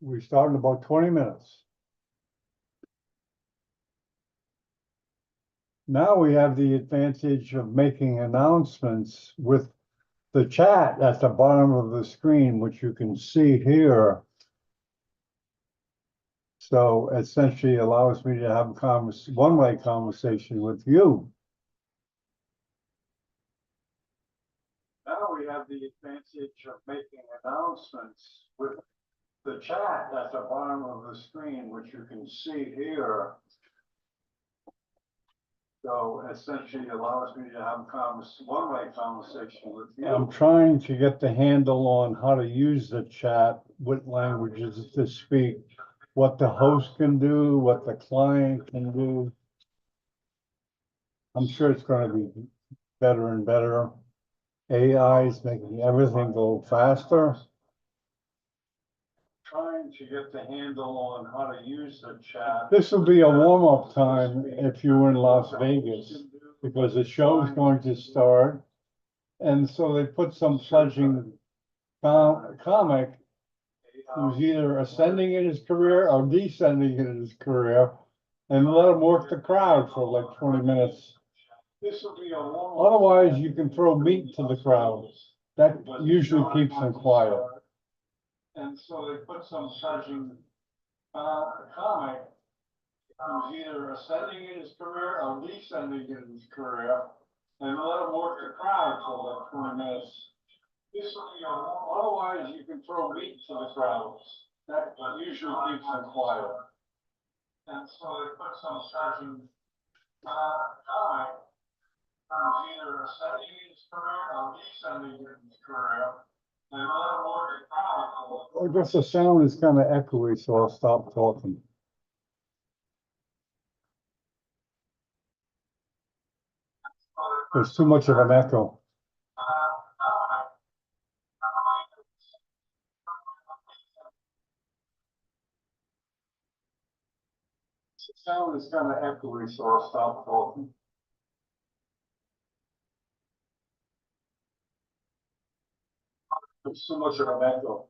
We start in about 20 minutes. Now we have the advantage of making announcements with the chat at the bottom of the screen, which you can see here. So essentially allows me to have a one-way conversation with you. Now we have the advantage of making announcements with the chat at the bottom of the screen, which you can see here. So essentially allows me to have a one-way conversation with you. I'm trying to get the handle on how to use the chat, what languages to speak, what the host can do, what the client can do. I'm sure it's going to be better and better. AI is making everything go faster. Trying to get the handle on how to use the chat. This will be a warm-up time if you're in Las Vegas, because the show is going to start. And so they put some fledgling comic who's either ascending in his career or descending in his career, and let him work the crowd for like 20 minutes. Otherwise, you can throw meat to the crowd. That usually keeps them quiet. And so they put some fledgling comic who's either ascending in his career or descending in his career, and let him work the crowd for like 20 minutes. Otherwise, you can throw meat to the crowd. That usually keeps them quiet. And so they put some fledgling comic who's either ascending in his career or descending in his career. I guess the sound is kind of echoey, so I'll stop talking. There's too much of an echo. The sound is kind of echoey, so I'll stop talking. There's too much of an echo.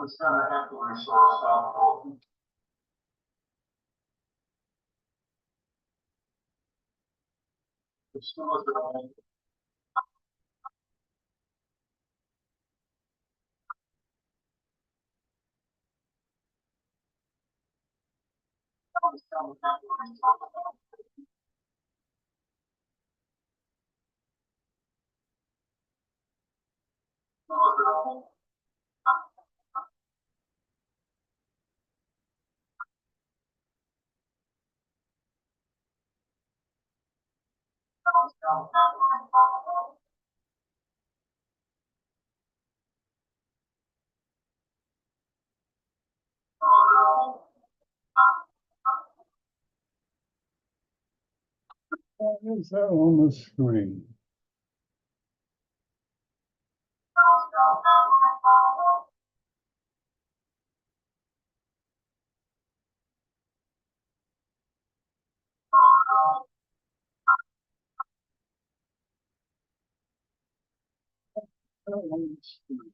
It's kind of echoey, so I'll stop talking. It's too much of an echo. What is that on the screen? On the screen.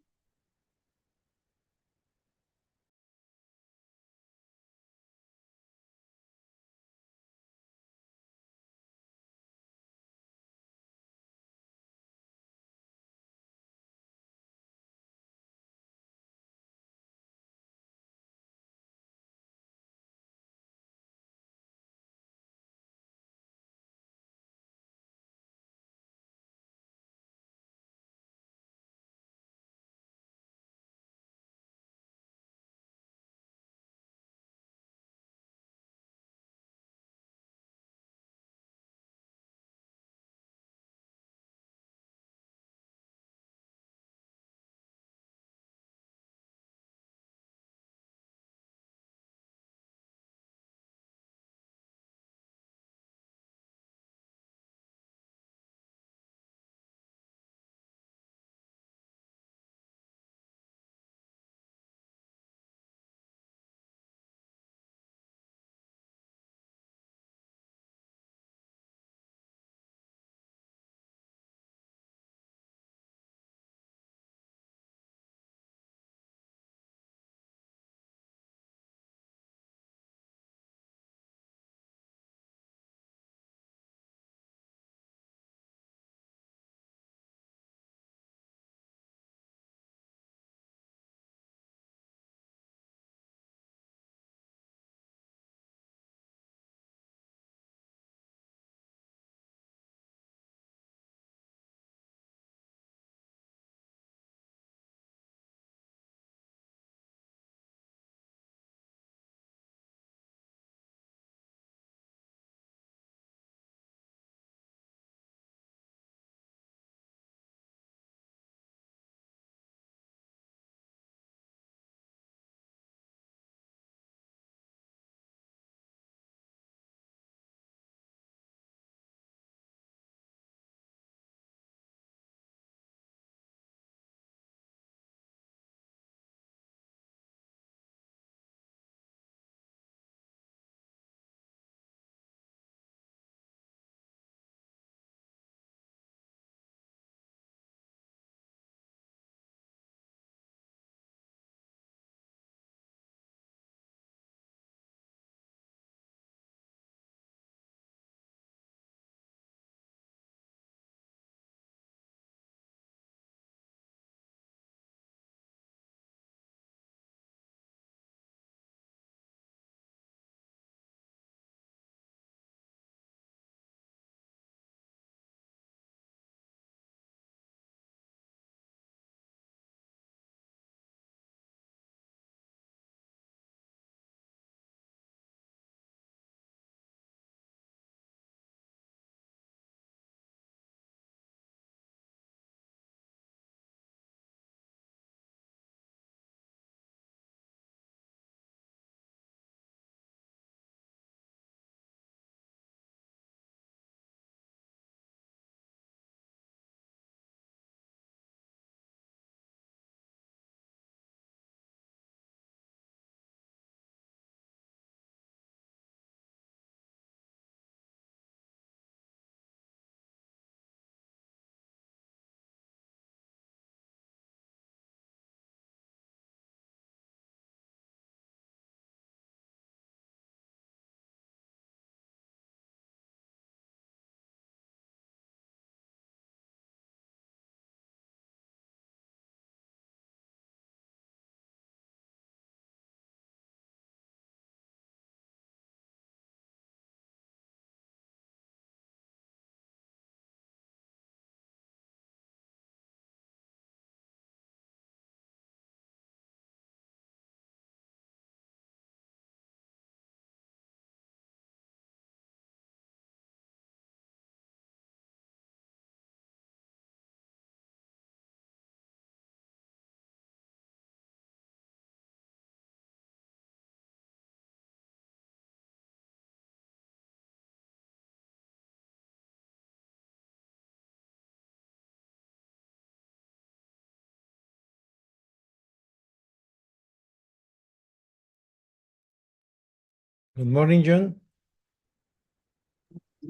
Good morning, John.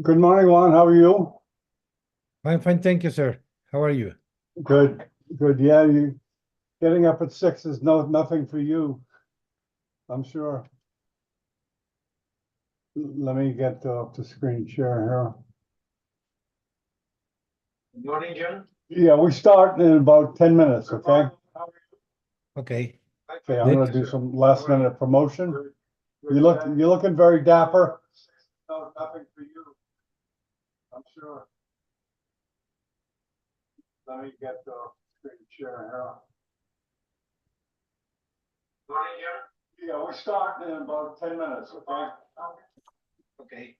Good morning, Juan. How are you? I'm fine, thank you, sir. How are you? Good, good. Yeah, you getting up at 6 is nothing for you, I'm sure. Let me get the screen share here. Good morning, John. Yeah, we start in about 10 minutes, okay? Okay. Okay, I'm gonna do some last minute promotion. You're looking very dapper. No, nothing for you, I'm sure. Let me get the screen share here. Morning, John. Yeah, we start in about 10 minutes, okay? Okay.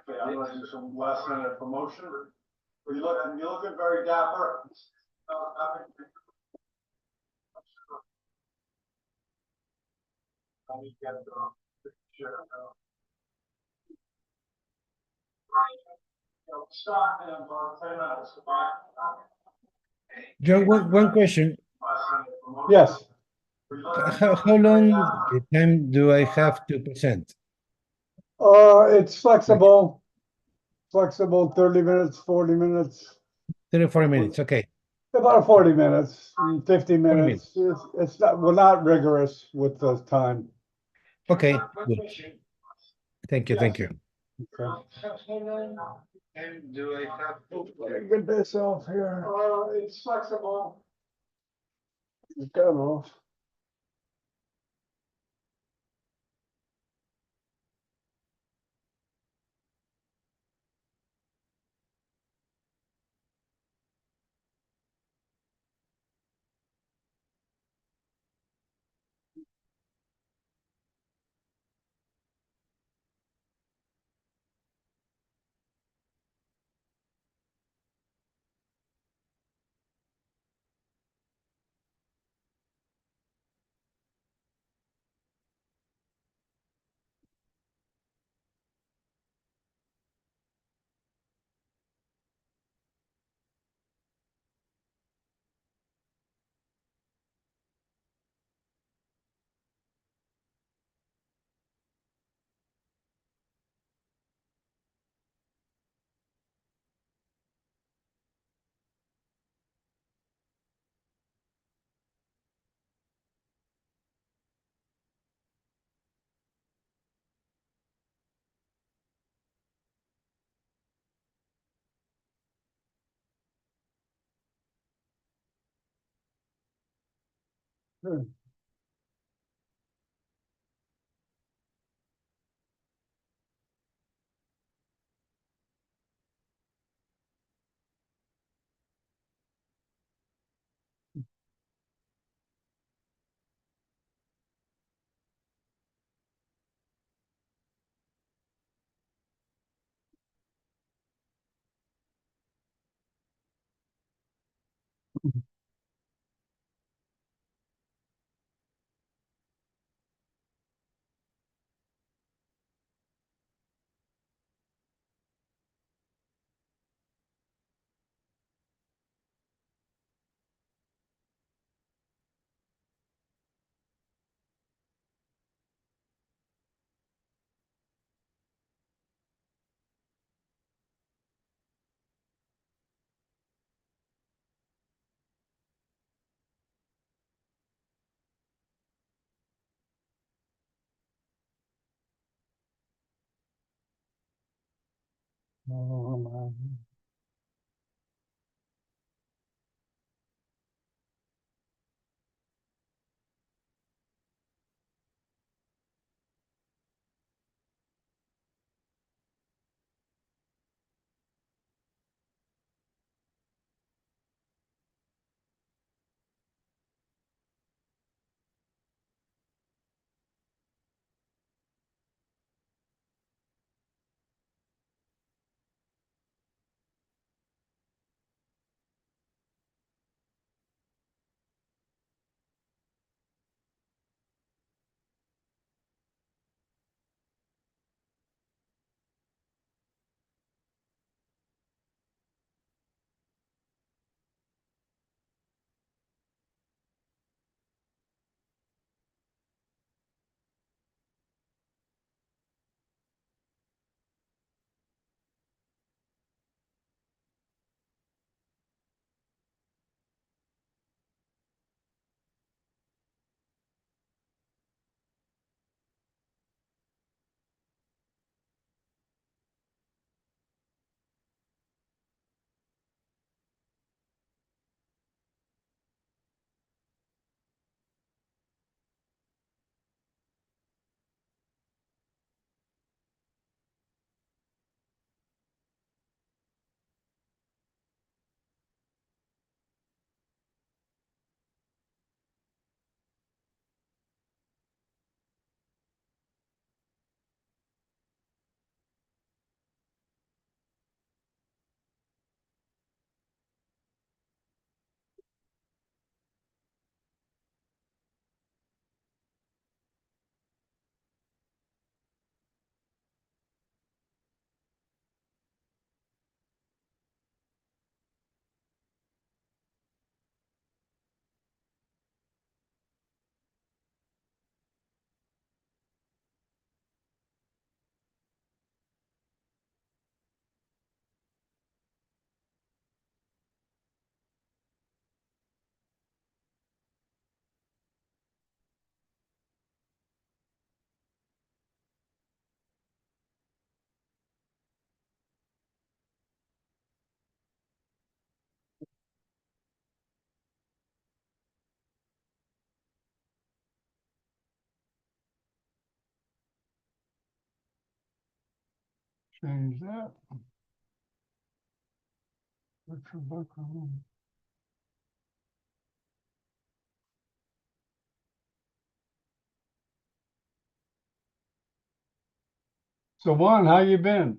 Okay, I'm gonna do some last minute promotion. You're looking very dapper. No, nothing for you. I'm sure. Let me get the screen share here. Start in about 10 minutes, okay? John, one question. Yes. How long time do I have to present? It's flexible, 30 minutes, 40 minutes, 30, 40 minutes. Okay. about 40 minutes, 50 40 minutes. It's not, we're not rigorous with the time. Okay, good. Thank you, thank you. Okay. How long time do I have to? Get this off here. It's flexible. Get that off. Good. Oh, man. Change that. Virtual background. So Juan, how you been?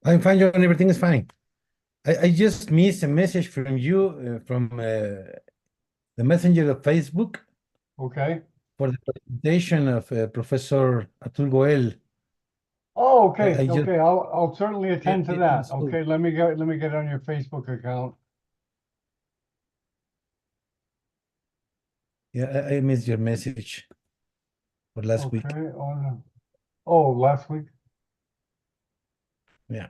I'm fine, John. Everything is fine. I just missed a message from you from the messenger of Facebook Okay. for the presentation of Professor Atul Goel. Oh, okay, I just okay. I'll certainly attend to didn't that. saw. Okay, let me get on your Facebook account. Yeah, I missed your message for last week. Okay, oh, last week. Yeah,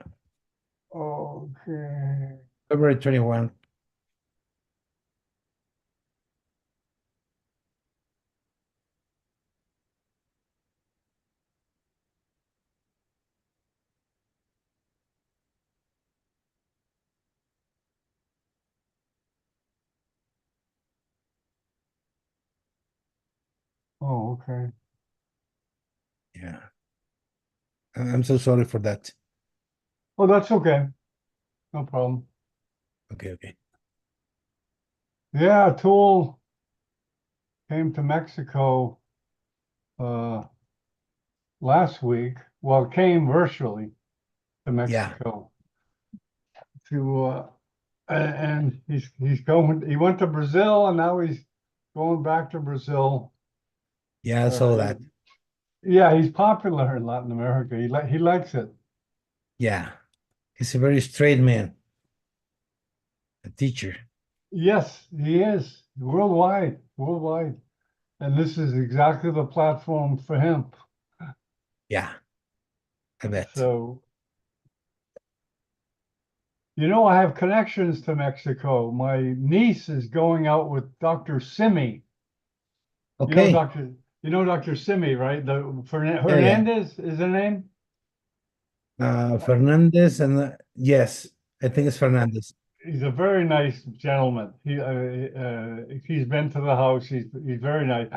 Okay. February 21. Oh, okay. Yeah, I'm so sorry for that. Oh, that's okay. No problem. Okay, okay. Yeah, Tool came to Mexico last week. Well, came virtually to Yeah, Mexico to and he's going. He went to Brazil and now he's going back to Brazil. yeah, I saw Uh, that. yeah, he's popular in Latin America. He likes it. Yeah, he's a very straight man, a teacher. Yes, he is worldwide, worldwide, and this is exactly the platform for him. Yeah, I bet. So, I have connections to Mexico. My niece is going out with Dr. Simi. You know Okay. Dr. You know Dr. Simi, right? The Yeah, yeah. Hernandez is her name. Fernandez and yes, I think it's Fernandez. He's a very nice gentleman. He's been to the house. He's very nice.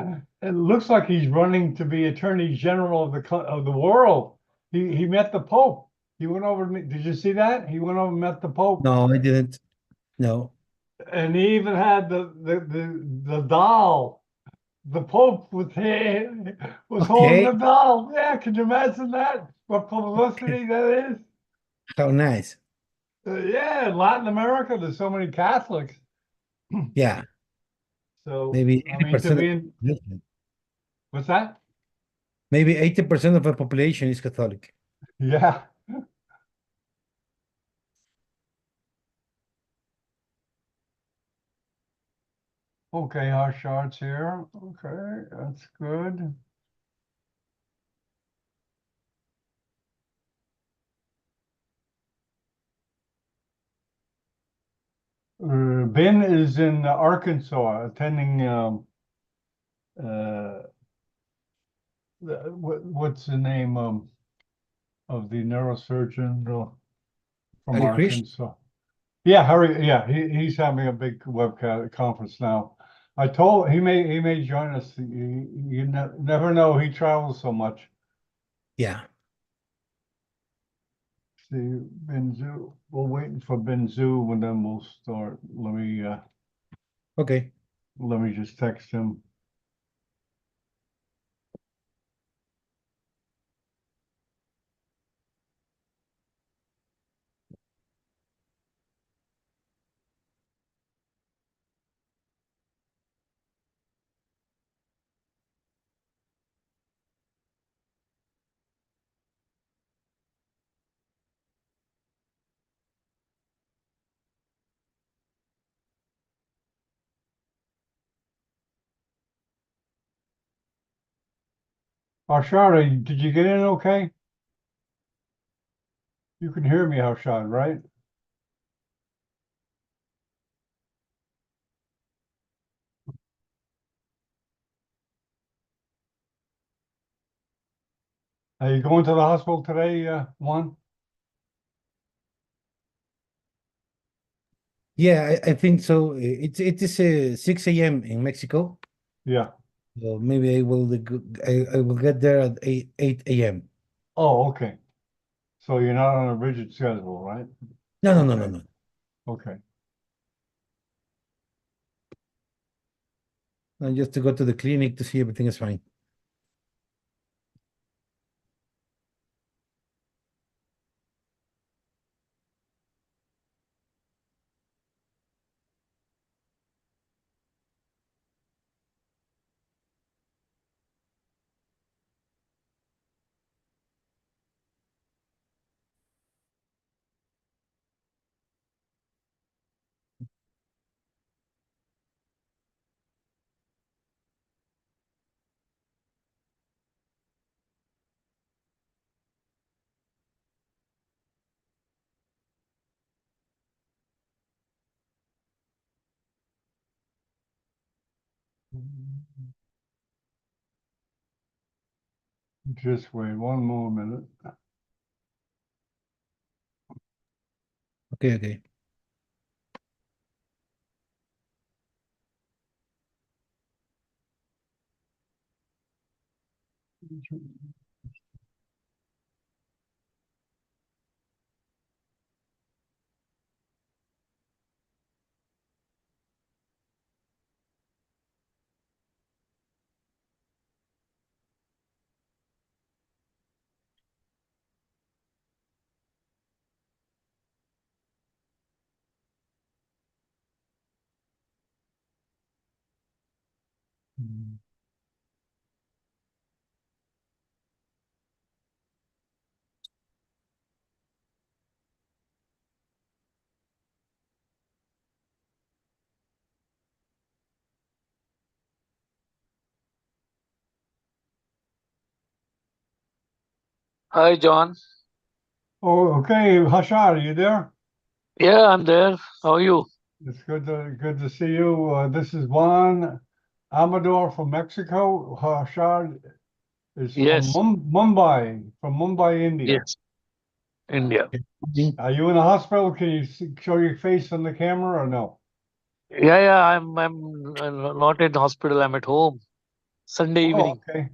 It looks like he's running to be Attorney General of the world. He met the Pope. He went over to me. Did you see that? He went over and met the Pope, No, I didn't. No. and he even had the doll. The Pope was holding the Okay. doll. Yeah, can you imagine that? What Okay. publicity that is? How nice. Yeah, in Latin America, there's so many Catholics. Yeah, So, maybe I mean, to 80% of be the in, population. what's that? Maybe 80% of the population is Catholic. Yeah. Okay, our charts here. Okay, that's good. Ben is in Arkansas attending uh, what's the name of the neurosurgeon from Hare Krishna? Arkansas? Yeah, Harry. Yeah, he's having a big webcast conference now. I told he may join us. You never know. He travels so much. Yeah. See, Benzu. We're waiting for Benzu, and then we'll start. Okay. Let me just text him. Arshad, did you get in okay? You can hear me, Arshad, right? Are you going to the hospital today, Juan? Yeah, I think so. It is 6 a.m. in Mexico. Yeah. So maybe I will get there at 8 a.m. Oh, okay. So you're not on a rigid schedule, right? No, no, no, no, Okay, no. okay. Just to go to the clinic to see everything is fine. Just wait one more minute. Okay, okay. Hi, John. Oh, okay, Hashar, are you there? Yeah, I'm there. How are you? It's good to see you. This is Juan Amador from Mexico. Hashar is from Yes, Mumbai, India. yes, India. Okay. Are you in the hospital? Can you show your face on the camera or no? Yeah, I'm not in the hospital. I'm at home. Sunday Oh, evening. okay.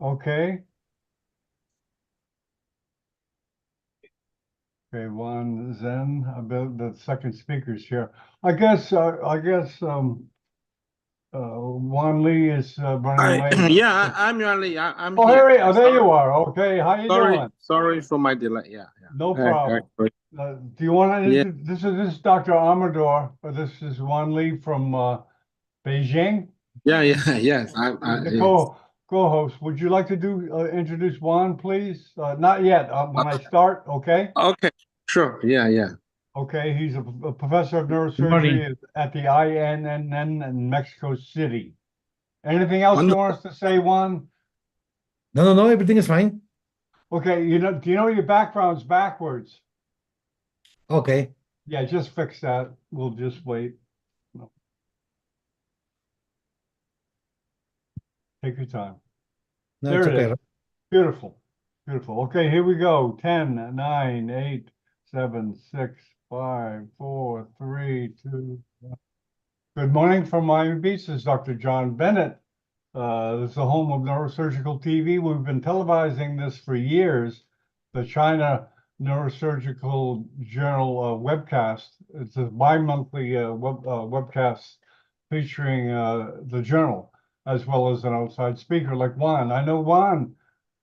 Okay. Okay, Juan Zen, about the second speaker's here. Juan Lee is running late. Yeah, I'm really, I'm Oh, here. Harry, oh, there Sorry, you are. Okay, how you doing? sorry for my delay. Yeah, No yeah. problem. Do you want Yeah, to, this is Dr. Amador, this is Juan Lee from Beijing. yeah, yes. He's the Yes. co-host. Would you like to introduce Juan, please? Not yet, when I start, okay? Okay, sure. Yeah. Okay, he's a professor of Good morning. neurosurgery at the INNN in Mexico City. Anything else you Wonderful. want us to say, Juan? No, no, no, everything is fine. Okay, do you know your background's backwards? Okay. Yeah, just fix that. We'll just wait. No, take your time. No, it's There it okay. is. Beautiful. Beautiful. Okay, here we go. 10, 9, 8, 7, 6, 5, 4, 3, 2. Good morning from Miami Beach. This is Dr. John Bennett. This is the home of Neurosurgical TV. We've been televising this for years. The China Neurosurgical Journal webcast. It's a bi-monthly webcast featuring the journal as well as an outside speaker like Juan. I know Juan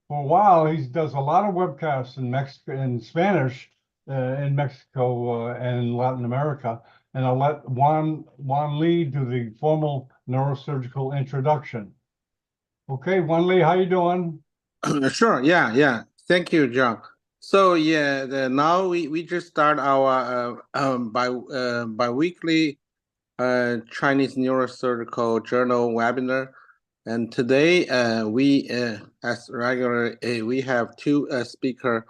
for a while. He does a lot of webcasts in Mexico, in Spanish, in Mexico and Latin America. And I'll let Juan Lee do the formal neurosurgical introduction. Okay, Juan Lee, how you doing? Sure. Yeah. Thank you, John. So yeah, now we just start our bi-weekly Chinese Neurosurgical Journal webinar. And today, we, as regular, we have two speakers.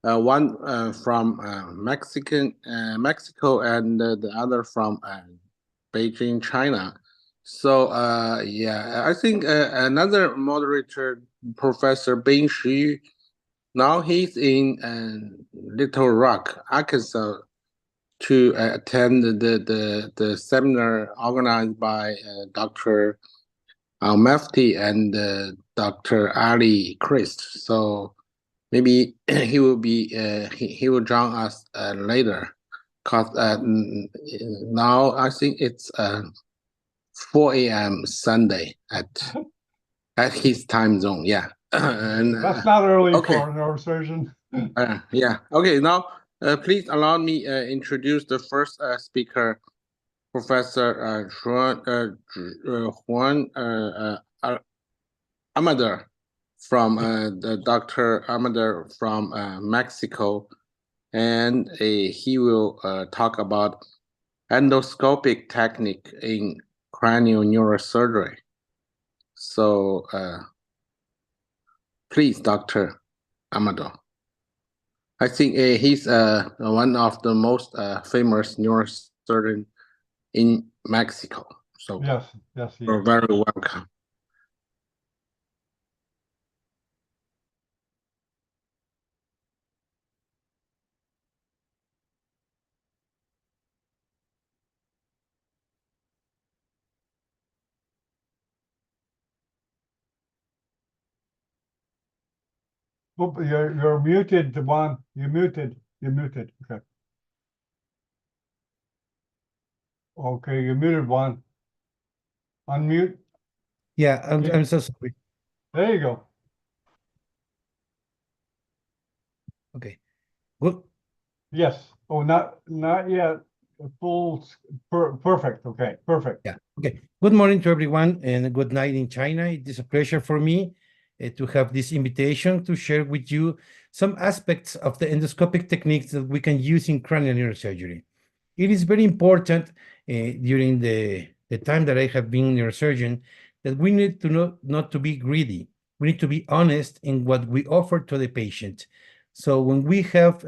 One from Mexico, and the other from Beijing, China. So yeah, I think another moderator, Professor Bing Xu, now he's in Little Rock, Arkansas, to attend the seminar organized by Dr. Mefti and Dr. Ali Christ. So maybe he will be he will join us later, cause now I think it's 4 a.m. Sunday at his time zone. Yeah, and That's not early okay. for a neurosurgeon. Yeah. Okay. Now, please allow me introduce the first speaker, Professor Juan Amador from the Dr. Amador from Mexico, and he will talk about endoscopic technique in cranial neurosurgery. So, please, Dr. Amador. I think he's one of the most famous neurosurgeon in Mexico. So Yes, he you're is. very welcome. Oop, you're muted, Juan. You're muted. Okay. Okay, you're muted, Juan. Unmute. Yeah, I'm so sorry. There you go. Okay. Good. Yes. Oh, not yet. Perfect. Okay, perfect. Yeah. Okay. Good morning to everyone and good night in China. It is a pleasure for me to have this invitation to share with you some aspects of the endoscopic techniques that we can use in cranial neurosurgery. It is very important during the time that I have been neurosurgeon that we need to not to be greedy. We need to be honest in what we offer to the patient. So when we have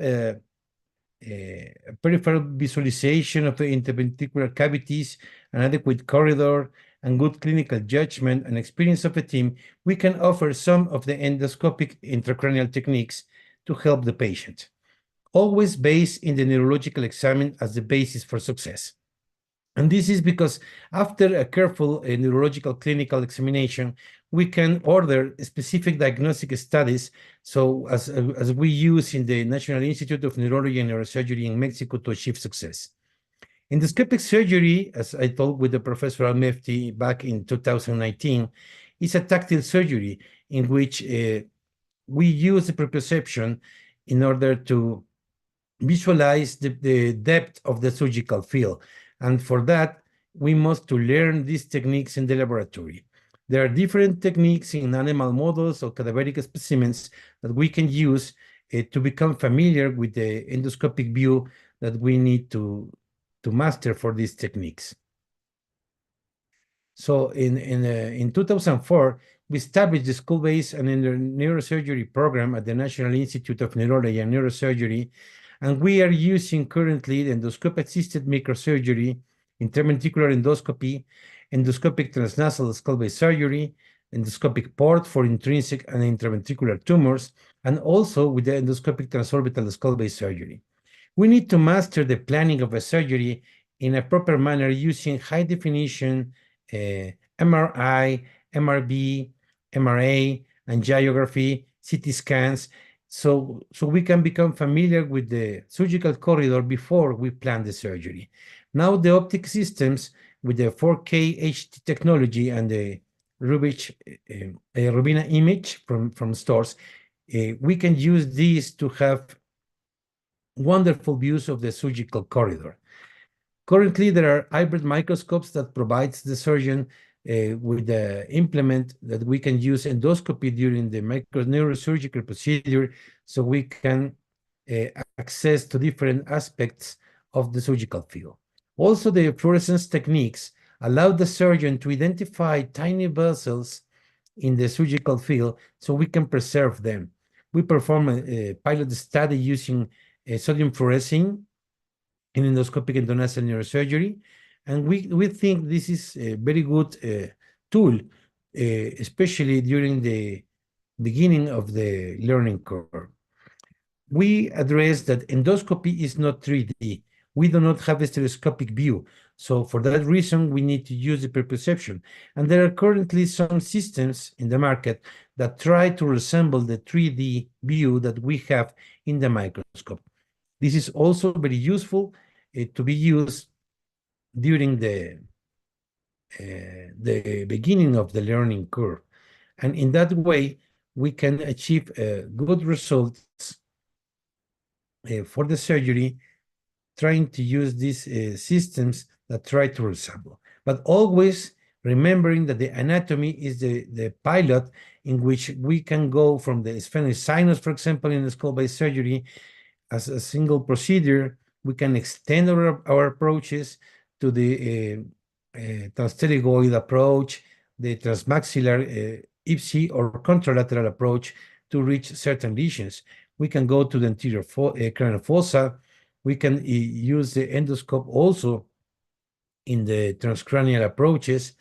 peripheral visualization of the interventricular cavities, an adequate corridor, and good clinical judgment and experience of the team, we can offer some of the endoscopic intracranial techniques to help the patient, always based in the neurological exam as the basis for success. And this is because after a careful neurological clinical examination, we can order specific diagnostic studies. So as we use in the National Institute of Neurology and Neurosurgery in Mexico to achieve success. Endoscopic surgery, as I talked with the Professor Al-Mefti back in 2019, is a tactile surgery in which we use the proprioception in order to visualize the depth of the surgical field. And for that, we must to learn these techniques in the laboratory. There are different techniques in animal models or cadaveric specimens that we can use to become familiar with the endoscopic view that we need to master for these techniques. So in 2004, we established the school-based and neurosurgery program at the National Institute of Neurology and Neurosurgery, and we are using currently the endoscope-assisted microsurgery, interventricular endoscopy, endoscopic transnasal skull-based surgery, endoscopic port for intrinsic and intraventricular tumors, and also with the endoscopic transorbital skull-based surgery. We need to master the planning of a surgery in a proper manner using high-definition MRI, MRB, MRA, angiography, CT scans, so we can become familiar with the surgical corridor before we plan the surgery. Now the optic systems with the 4K HD technology and the Rubina image from stores, we can use these to have wonderful views of the surgical corridor. Currently, there are hybrid microscopes that provides the surgeon with the implement that we can use endoscopy during the neurosurgical procedure, so we can access to different aspects of the surgical field. Also, the fluorescence techniques allow the surgeon to identify tiny vessels in the surgical field so we can preserve them. We perform a pilot study using sodium fluorescein in endoscopic endonasal neurosurgery, and we think this is a very good tool, especially during the beginning of the learning curve. We address that endoscopy is not 3D. we do not have a stereoscopic view. So for that reason, we need to use the perception. And there are currently some systems in the market that try to resemble the 3D view that we have in the microscope. This is also very useful to be used during the beginning of the learning curve. And in that way, we can achieve good results for the surgery, trying to use these systems that try to resemble. But always remembering that the anatomy is the pilot in which we can go from the sphenic sinus, for example, in the skull-base surgery, as a single procedure. We can extend our approaches to the transpterygoid approach, the transmaxillar IPSI or contralateral approach to reach certain lesions. We can go to the anterior cranial fossa. We can use the endoscope also in the transcranial approaches.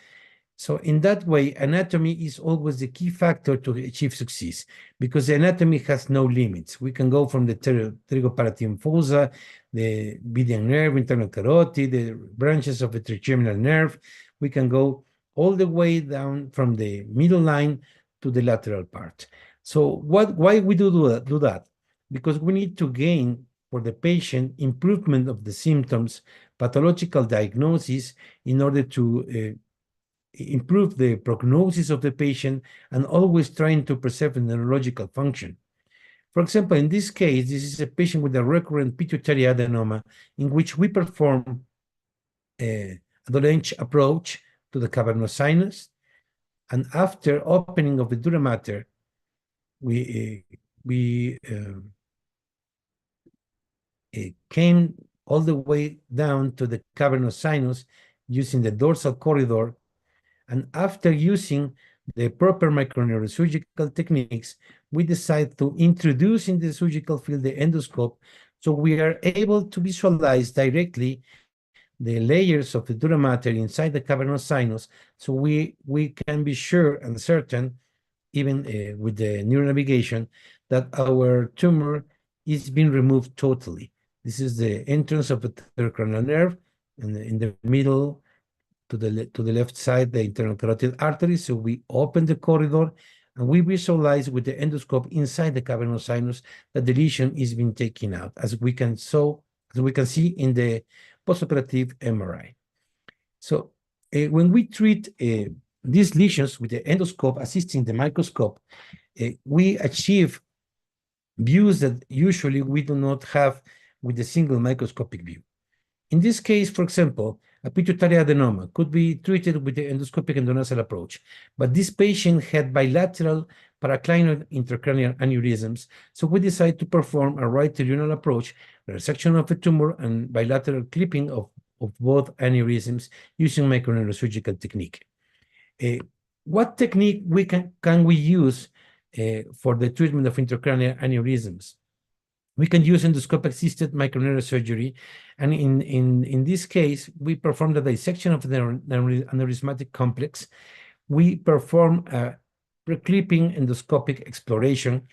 So in that way, anatomy is always the key factor to achieve success, because the anatomy has no limits. We can go from the pterygopalatine fossa, the median nerve, internal carotid, the branches of the trigeminal nerve. We can go all the way down from the middle line to the lateral part. So why we do that? Because we need to gain for the patient improvement of the symptoms, pathological diagnosis, in order to improve the prognosis of the patient, and always trying to preserve the neurological function. For example, in this case, this is a patient with a recurrent pituitary adenoma in which we perform a Dolence approach to the cavernous sinus, and after opening of the dura mater, we came all the way down to the cavernous sinus using the dorsal corridor. And after using the proper microneurosurgical techniques, we decide to introduce in the surgical field the endoscope, so we are able to visualize directly the layers of the dura mater inside the cavernous sinus, so we can be sure and certain, even with the neuronavigation, that our tumor is being removed totally. This is the entrance of the cranial nerve, and in the middle, to the left side, the internal carotid artery. So we open the corridor, and we visualize with the endoscope inside the cavernous sinus that the lesion is being taken out, as we can see in the postoperative MRI. So when we treat these lesions with the endoscope assisting the microscope, we achieve views that usually we do not have with the single microscopic view. In this case, for example, a pituitary adenoma could be treated with the endoscopic endonasal approach, but this patient had bilateral paraclinoid intracranial aneurysms, so we decided to perform a right tribunal approach, resection of the tumor and bilateral clipping of both aneurysms using microneurosurgical technique. What technique can we use for the treatment of intracranial aneurysms? We can use endoscope-assisted microneurosurgery, and in this case, we perform the dissection of the aneurysmatic complex. We perform a pre-clipping endoscopic exploration,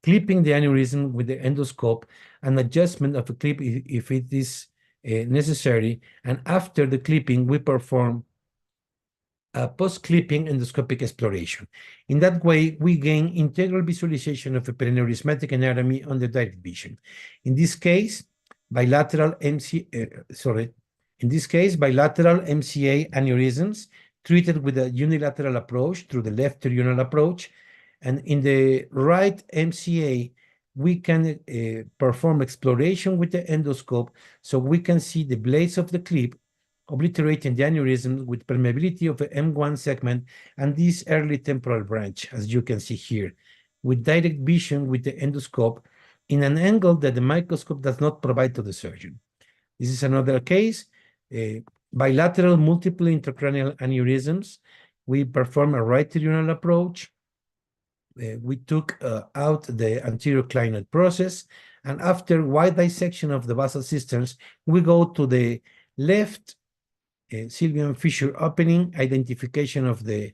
clipping the aneurysm with the endoscope, and adjustment of the clip if it is necessary. And after the clipping, we perform a post-clipping endoscopic exploration. In that way, we gain integral visualization of the perineurysmatic anatomy under direct vision. In this case, bilateral MCA aneurysms treated with a unilateral approach through the left tribunal approach. And in the right MCA, we can perform exploration with the endoscope, so we can see the blades of the clip obliterating the aneurysm with permeability of the M1 segment and this early temporal branch, as you can see here, with direct vision with the endoscope in an angle that the microscope does not provide to the surgeon. This is another case, bilateral multiple intracranial aneurysms. We perform a right tribunal approach. We took out the anterior clinoid process, and after wide dissection of the basal cisterns, we go to the left sylvian fissure opening, identification of the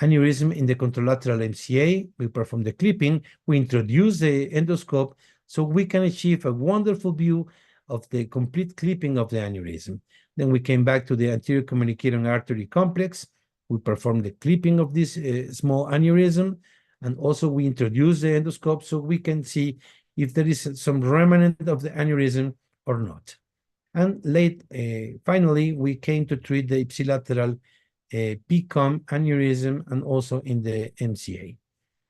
aneurysm in the contralateral MCA. We perform the clipping. We introduce the endoscope, so we can achieve a wonderful view of the complete clipping of the aneurysm. Then we came back to the anterior communicating artery complex. We performed the clipping of this small aneurysm, and also we introduced the endoscope so we can see if there is some remnant of the aneurysm or not. And finally, we came to treat the ipsilateral PCOM aneurysm and also in the MCA.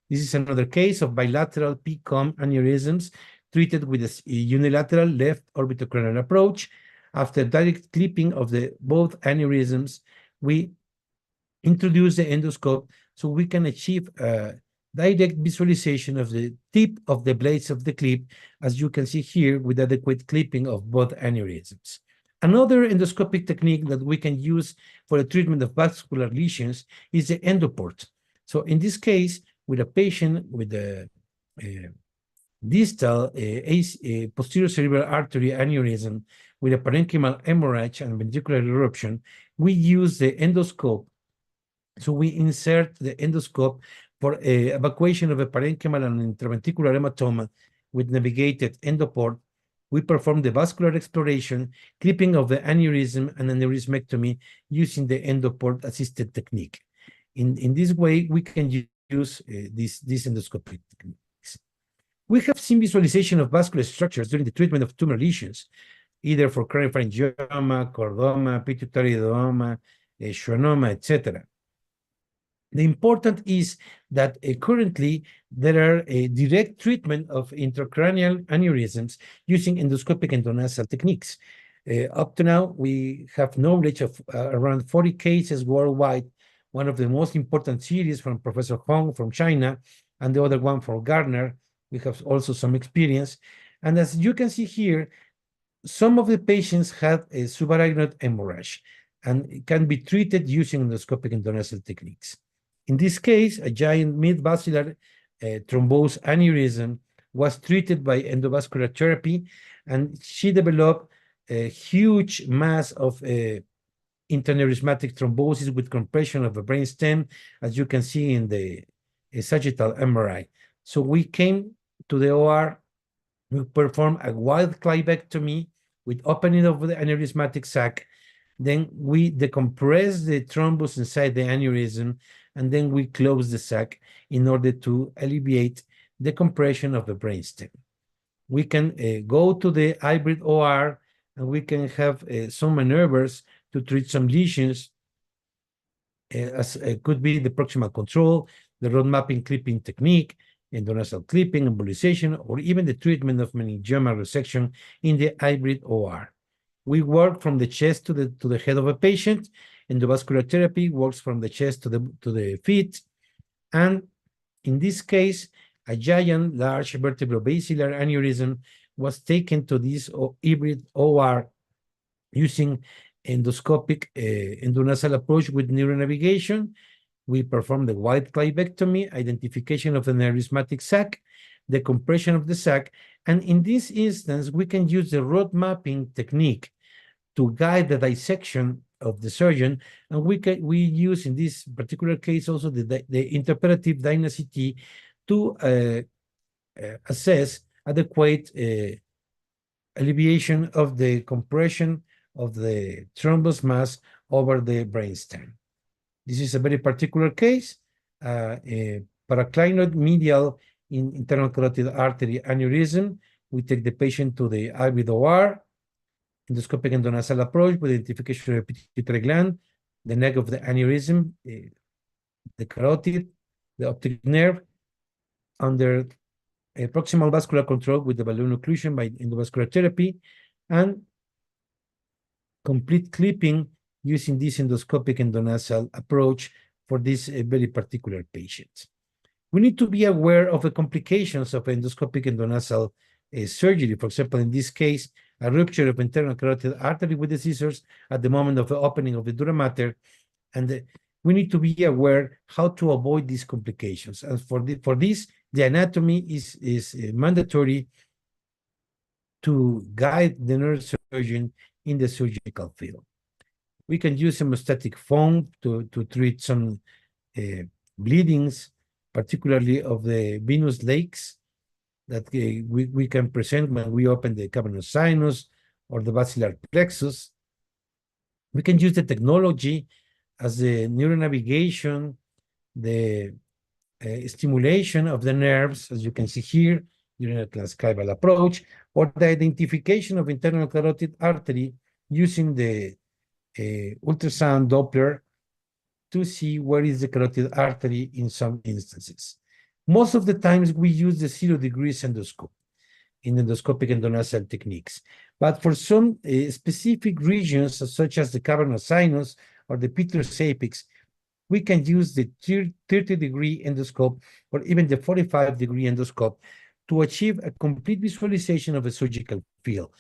This is another case of bilateral PCOM aneurysms treated with a unilateral left orbitocranial approach. After direct clipping of both aneurysms, we introduce the endoscope so we can achieve a direct visualization of the tip of the blades of the clip, as you can see here, with adequate clipping of both aneurysms. Another endoscopic technique that we can use for the treatment of vascular lesions is the endoport. So in this case, with a patient with a distal posterior cerebral artery aneurysm with a parenchymal hemorrhage and ventricular eruption, we use the endoscope. So we insert the endoscope for evacuation of a parenchymal and intraventricular hematoma with navigated endoport. We perform the vascular exploration, clipping of the aneurysm and aneurysmectomy using the endoport assisted technique. In this way, we can use these endoscopic techniques. We have seen visualization of vascular structures during the treatment of tumor lesions, either for craniopharyngioma, chordoma, pituitary-adenoma, schwannoma, etc. The important is that currently there are a direct treatment of intracranial aneurysms using endoscopic endonasal techniques. Up to now, we have knowledge of around 40 cases worldwide, one of the most important series from Professor Hong from China, and the other one from Gardner. We have also some experience. And as you can see here, some of the patients had a subarachnoid hemorrhage and it can be treated using endoscopic endonasal techniques. In this case, a giant mid-basilar thrombosed aneurysm was treated by endovascular therapy, and she developed a huge mass of interaneurysmatic thrombosis with compression of the brainstem, as you can see in the sagittal MRI. So we came to the OR, we performed a wide clivectomy with opening of the aneurysmatic sac. Then we decompress the thrombus inside the aneurysm, and then we close the sac in order to alleviate the compression of the brainstem. We can go to the hybrid OR, and we can have some maneuvers to treat some lesions, as could be the proximal control, the road mapping clipping technique, endonasal clipping, embolization, or even the treatment of meningioma resection in the hybrid OR. We work from the chest to the head of a patient. Endovascular therapy works from the chest to the feet. And in this case, a giant large vertebrobasilar aneurysm was taken to this hybrid OR using endoscopic endonasal approach with neuronavigation. We perform the wide clivectomy, identification of the aneurysmatic sac, the compression of the sac, and in this instance, we can use the road mapping technique to guide the dissection of the surgeon, and we use in this particular case also the interpretive dynasty to assess adequate alleviation of the compression of the thrombus mass over the brainstem. This is a very particular case, paraclinoid medial in internal carotid artery aneurysm. We take the patient to the hybrid OR, endoscopic endonasal approach with identification of the pituitary gland, the neck of the aneurysm, the carotid, the optic nerve, under a proximal vascular control with the balloon occlusion by endovascular therapy, and complete clipping using this endoscopic endonasal approach for this very particular patient. We need to be aware of the complications of endoscopic endonasal surgery. For example, in this case, a rupture of internal carotid artery with the scissors at the moment of the opening of the dura mater, and we need to be aware how to avoid these complications. And for this, the anatomy is mandatory to guide the neurosurgeon in the surgical field. We can use hemostatic foam to treat some bleedings, particularly of the venous lakes that we can present when we open the cavernous sinus or the basilar plexus. We can use the technology as the neuronavigation, the stimulation of the nerves, as you can see here, during a transcribal approach, or the identification of internal carotid artery using the ultrasound Doppler to see where is the carotid artery in some instances. Most of the times we use the 0 degrees endoscope in endoscopic endonasal techniques. But for some specific regions, such as the cavernous sinus or the petrous apex, we can use the 30-degree endoscope or even the 45-degree endoscope to achieve a complete visualization of a surgical field.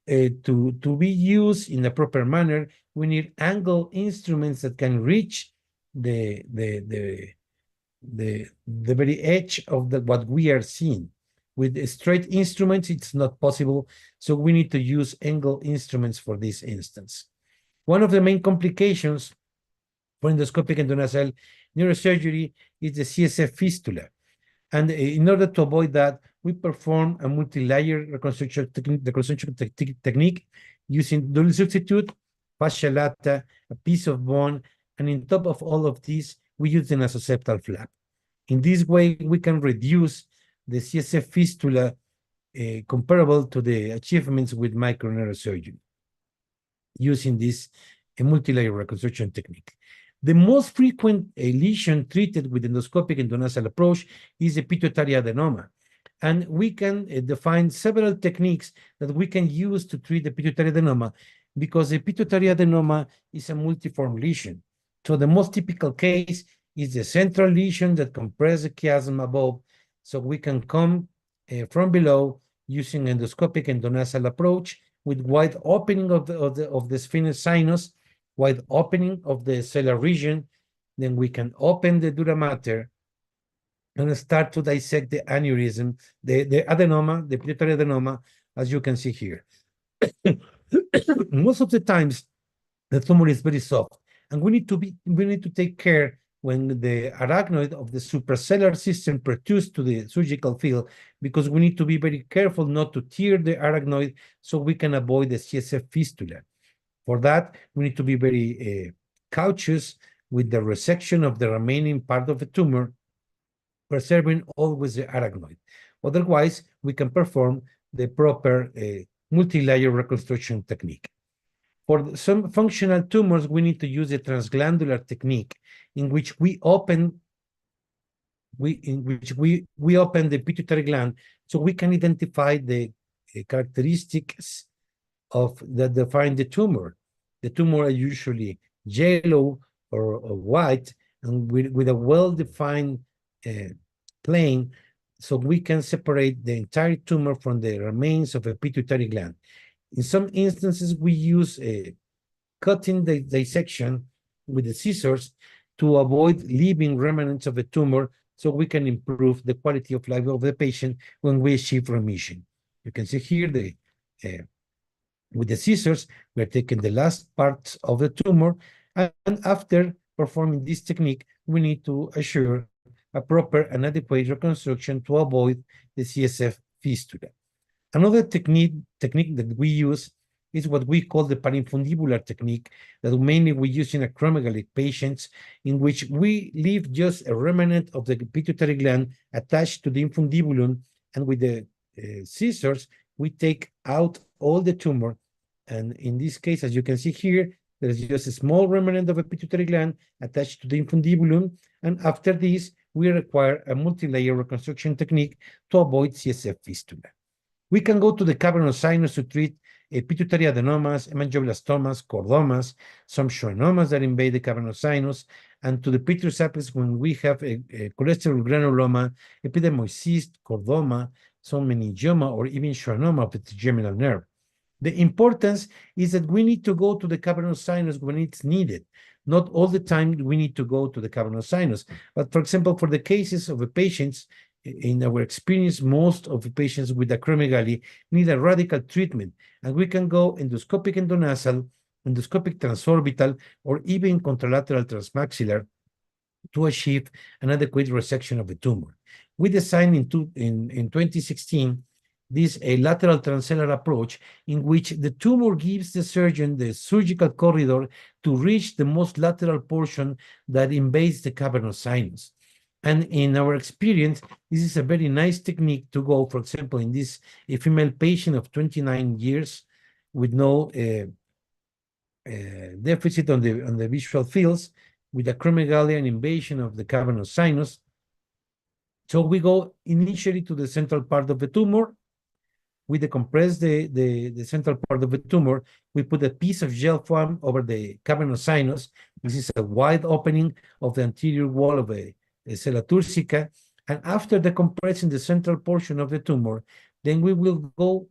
To be used in a proper manner, we need angle instruments that can reach the very edge of what we are seeing. With straight instruments, it's not possible, so we need to use angle instruments for this instance. One of the main complications for endoscopic endonasal neurosurgery is the CSF fistula. And in order to avoid that, we perform a multi-layer reconstruction technique using double substitute, fascia lata, a piece of bone, and on top of all of this, we use the nasoseptal flap. In this way, we can reduce the CSF fistula comparable to the achievements with microneurosurgery using this multi-layer reconstruction technique. The most frequent lesion treated with endoscopic endonasal approach is the pituitary adenoma. And we can define several techniques that we can use to treat the pituitary adenoma because the pituitary adenoma is a multiform lesion. So the most typical case is the central lesion that compresses the chiasm above. So we can come from below using endoscopic endonasal approach with wide opening of the sphinx sinus, wide opening of the sellar region. Then we can open the dura mater and start to dissect the aneurysm, the adenoma, the pituitary adenoma, as you can see here. Most of the times, the tumor is very soft, and we need to take care when the arachnoid of the suprasellar system protrudes to the surgical field, because we need to be very careful not to tear the arachnoid so we can avoid the CSF fistula. For that, we need to be very cautious with the resection of the remaining part of the tumor, preserving always the arachnoid. Otherwise, we can perform the proper multi-layer reconstruction technique. For some functional tumors, we need to use a transglandular technique in which we open the pituitary gland so we can identify the characteristics that define the tumor. The tumor are usually yellow or white and with a well-defined plane, so we can separate the entire tumor from the remains of a pituitary gland. In some instances, we use cutting the dissection with the scissors to avoid leaving remnants of the tumor so we can improve the quality of life of the patient when we achieve remission. You can see here with the scissors, we're taking the last parts of the tumor, and after performing this technique, we need to assure a proper and adequate reconstruction to avoid the CSF fistula. Another technique that we use is what we call the parainfundibular technique, that mainly we use in acromegaly patients, in which we leave just a remnant of the pituitary gland attached to the infundibulum, and with the scissors, we take out all the tumor. And in this case, as you can see here, there is just a small remnant of a pituitary gland attached to the infundibulum, and after this, we require a multi-layer reconstruction technique to avoid CSF fistula. We can go to the cavernous sinus to treat pituitary adenomas, hemangioblastomas, chordomas, some schwannomas that invade the cavernous sinus, and to the petrous apex when we have a cholesterol granuloma, epidermolysis, chordoma, some meningioma, or even schwannoma of the trigeminal nerve. The importance is that we need to go to the cavernous sinus when it's needed. Not all the time we need to go to the cavernous sinus. But for example, for the cases of the patients, in our experience, most of the patients with acromegaly need a radical treatment. And we can go endoscopic endonasal, endoscopic transorbital, or even contralateral transmaxillar to achieve an adequate resection of the tumor. We designed in 2016 this a lateral transcellular approach in which the tumor gives the surgeon the surgical corridor to reach the most lateral portion that invades the cavernous sinus. And in our experience, this is a very nice technique to go, for example, in this a female patient of 29 years with no deficit on the visual fields, with acromegaly and invasion of the cavernous sinus. So we go initially to the central part of the tumor. We decompress the central part of the tumor. We put a piece of gel foam over the cavernous sinus. This is a wide opening of the anterior wall of a sella turcica. And after decompressing the central portion of the tumor, then we will go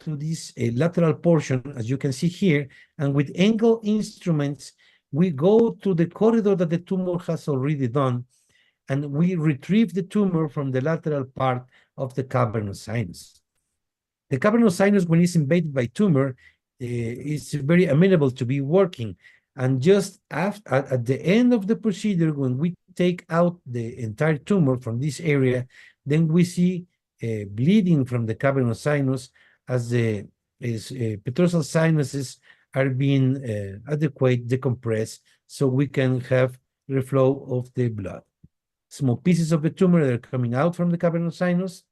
to this lateral portion, as you can see here, and with angle instruments, we go to the corridor that the tumor has already done, and we retrieve the tumor from the lateral part of the cavernous sinus. The cavernous sinus, when it's invaded by tumor, is very amenable to be working. And just at the end of the procedure, when we take out the entire tumor from this area, then we see bleeding from the cavernous sinus as the petrosal sinuses are being adequately decompressed, so we can have reflow of the blood. Small pieces of the tumor that are coming out from the cavernous sinus,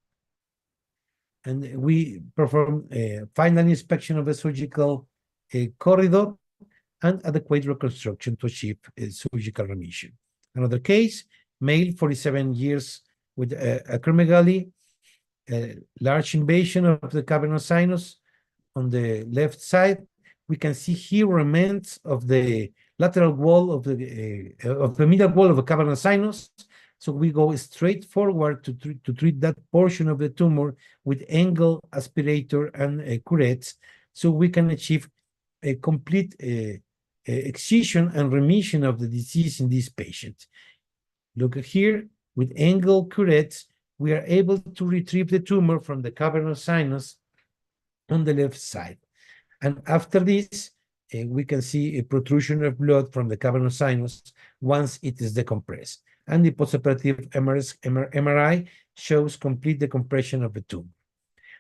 and we perform a final inspection of the surgical corridor and adequate reconstruction to achieve surgical remission. Another case, male, 47 years with acromegaly, large invasion of the cavernous sinus on the left side. We can see here remnants of the lateral wall of the middle wall of the cavernous sinus. So we go straight forward to treat that portion of the tumor with angle aspirator and curettes, so we can achieve a complete excision and remission of the disease in this patient. Look here, with angle curettes, we are able to retrieve the tumor from the cavernous sinus on the left side. And after this, we can see a protrusion of blood from the cavernous sinus once it is decompressed. And the postoperative MRI shows complete decompression of the tumor.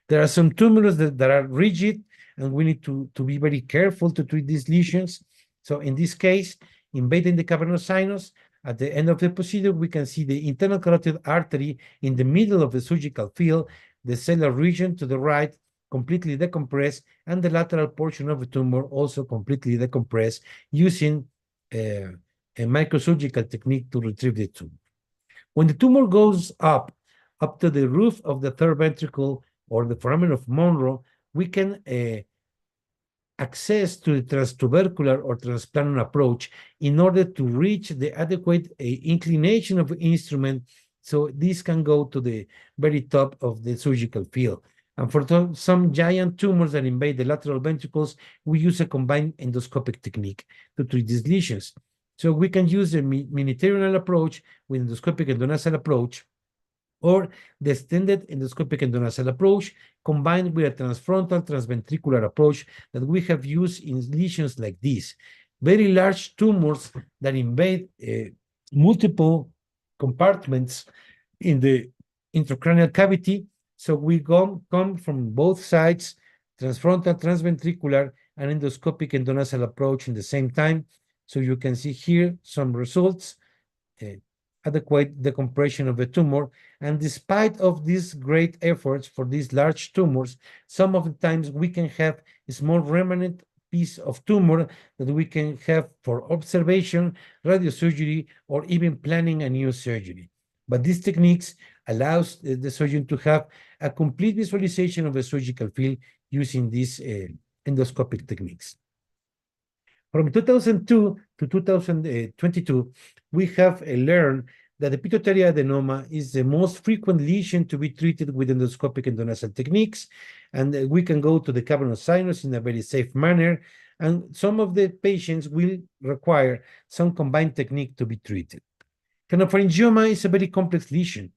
There are some tumors that are rigid, and we need to be very careful to treat these lesions. So in this case, invading the cavernous sinus, at the end of the procedure, we can see the internal carotid artery in the middle of the surgical field, the sellar region to the right, completely decompressed, and the lateral portion of the tumor also completely decompressed using a microsurgical technique to retrieve the tumor. When the tumor goes up to the roof of the third ventricle or the foramen of Monro, we can access to the transtubercular or transplanum approach in order to reach the adequate inclination of the instrument, so this can go to the very top of the surgical field. And for some giant tumors that invade the lateral ventricles, we use a combined endoscopic technique to treat these lesions. So we can use the mini-terminal approach with endoscopic endonasal approach, or the extended endoscopic endonasal approach combined with a transfrontal transventricular approach that we have used in lesions like this. Very large tumors that invade multiple compartments in the intracranial cavity. So we come from both sides, transfrontal, transventricular, and endoscopic endonasal approach in the same time. So you can see here some results, adequate decompression of the tumor. And despite of these great efforts for these large tumors, some of the times we can have a small remnant piece of tumor that we can have for observation, radiosurgery, or even planning a new surgery. But these techniques allows the surgeon to have a complete visualization of the surgical field using these endoscopic techniques. From 2002 to 2022, we have learned that the pituitary adenoma is the most frequent lesion to be treated with endoscopic endonasal techniques, and we can go to the cavernous sinus in a very safe manner, and some of the patients will require some combined technique to be treated. Canopharyngioma is a very complex lesion.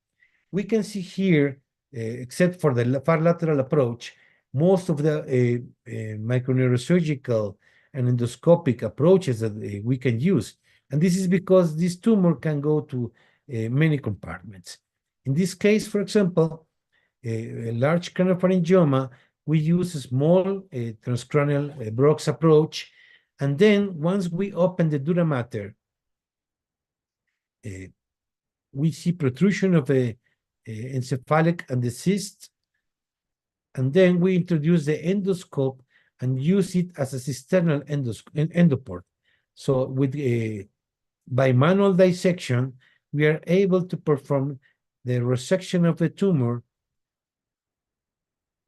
We can see here, except for the far lateral approach, most of the microneurosurgical and endoscopic approaches that we can use. And this is because this tumor can go to many compartments. In this case, for example, a large cranopharyngioma, we use a small transcranial Brock's approach. And then once we open the dura mater, we see protrusion of a encephalic and the cyst. And then we introduce the endoscope and use it as a cisternal endoport. So with by manual dissection, we are able to perform the resection of the tumor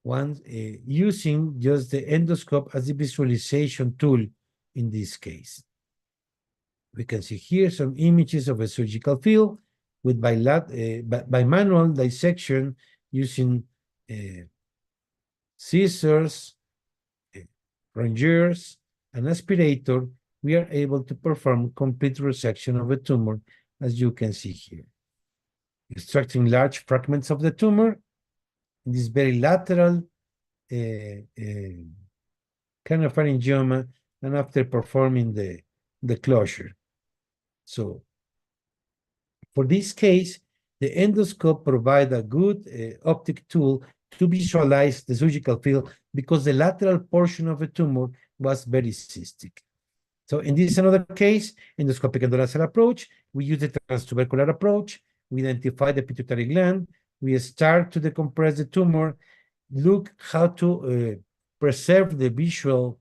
using just the endoscope as the visualization tool in this case. We can see here some images of a surgical field with by manual dissection using scissors, rongeurs, and aspirator. We are able to perform complete resection of a tumor, as you can see here. Extracting large fragments of the tumor in this very lateral cranopharyngioma, and after performing the closure. So for this case, the endoscope provides a good optic tool to visualize the surgical field because the lateral portion of the tumor was very cystic. So in this another case, endoscopic endonasal approach, we use the transtubercular approach, we identify the pituitary gland, we start to decompress the tumor, look how to preserve the visual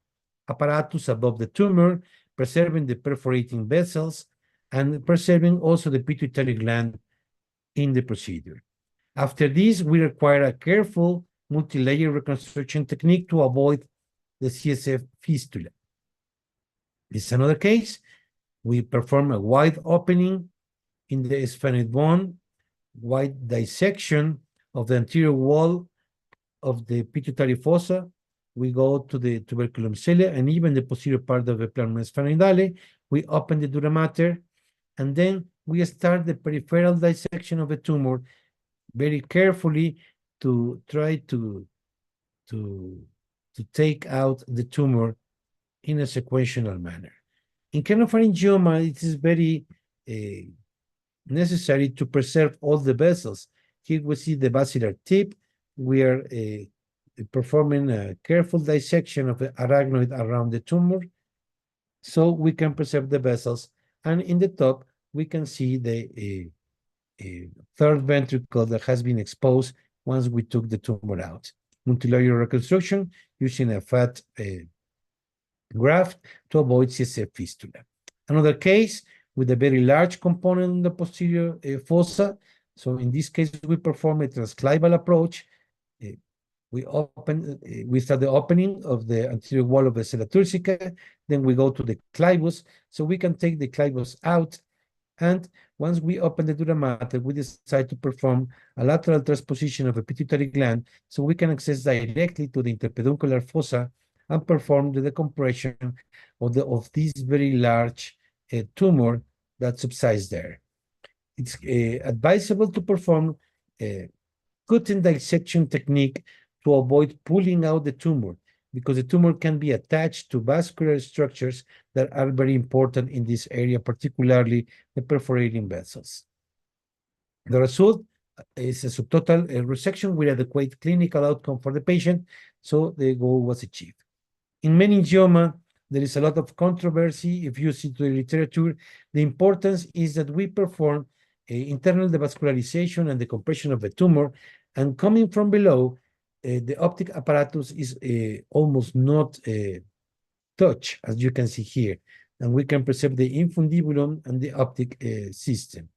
apparatus above the tumor, preserving the perforating vessels, and preserving also the pituitary gland in the procedure. After this, we require a careful multi-layer reconstruction technique to avoid the CSF fistula. This is another case. We perform a wide opening in the sphenoid bone, wide dissection of the anterior wall of the pituitary fossa. We go to the tuberculum cilia and even the posterior part of the planum sphenoidale. We open the dura mater, and then we start the peripheral dissection of the tumor very carefully to try to take out the tumor in a sequential manner. In cranopharyngioma, it is very necessary to preserve all the vessels. Here we see the basilar tip. We are performing a careful dissection of the arachnoid around the tumor so we can preserve the vessels. And in the top, we can see the third ventricle that has been exposed once we took the tumor out. Multilayer reconstruction using a fat graft to avoid CSF fistula. Another case with a very large component in the posterior fossa. So in this case, we perform a transclival approach. We start the opening of the anterior wall of the sella turcica. Then we go to the clivus, so we can take the clivus out. And once we open the dura mater, we decide to perform a lateral transposition of a pituitary gland, so we can access directly to the interpeduncular fossa and perform the decompression of this very large tumor that subsides there. It's advisable to perform a cutting dissection technique to avoid pulling out the tumor, because the tumor can be attached to vascular structures that are very important in this area, particularly the perforating vessels. The result is a subtotal resection with adequate clinical outcome for the patient, so the goal was achieved. In meningioma, there is a lot of controversy. If you see to the literature, the importance is that we perform internal devascularization and decompression of the tumor, and coming from below, the optic apparatus is almost not touched, as you can see here, and we can preserve the infundibulum and the optic system.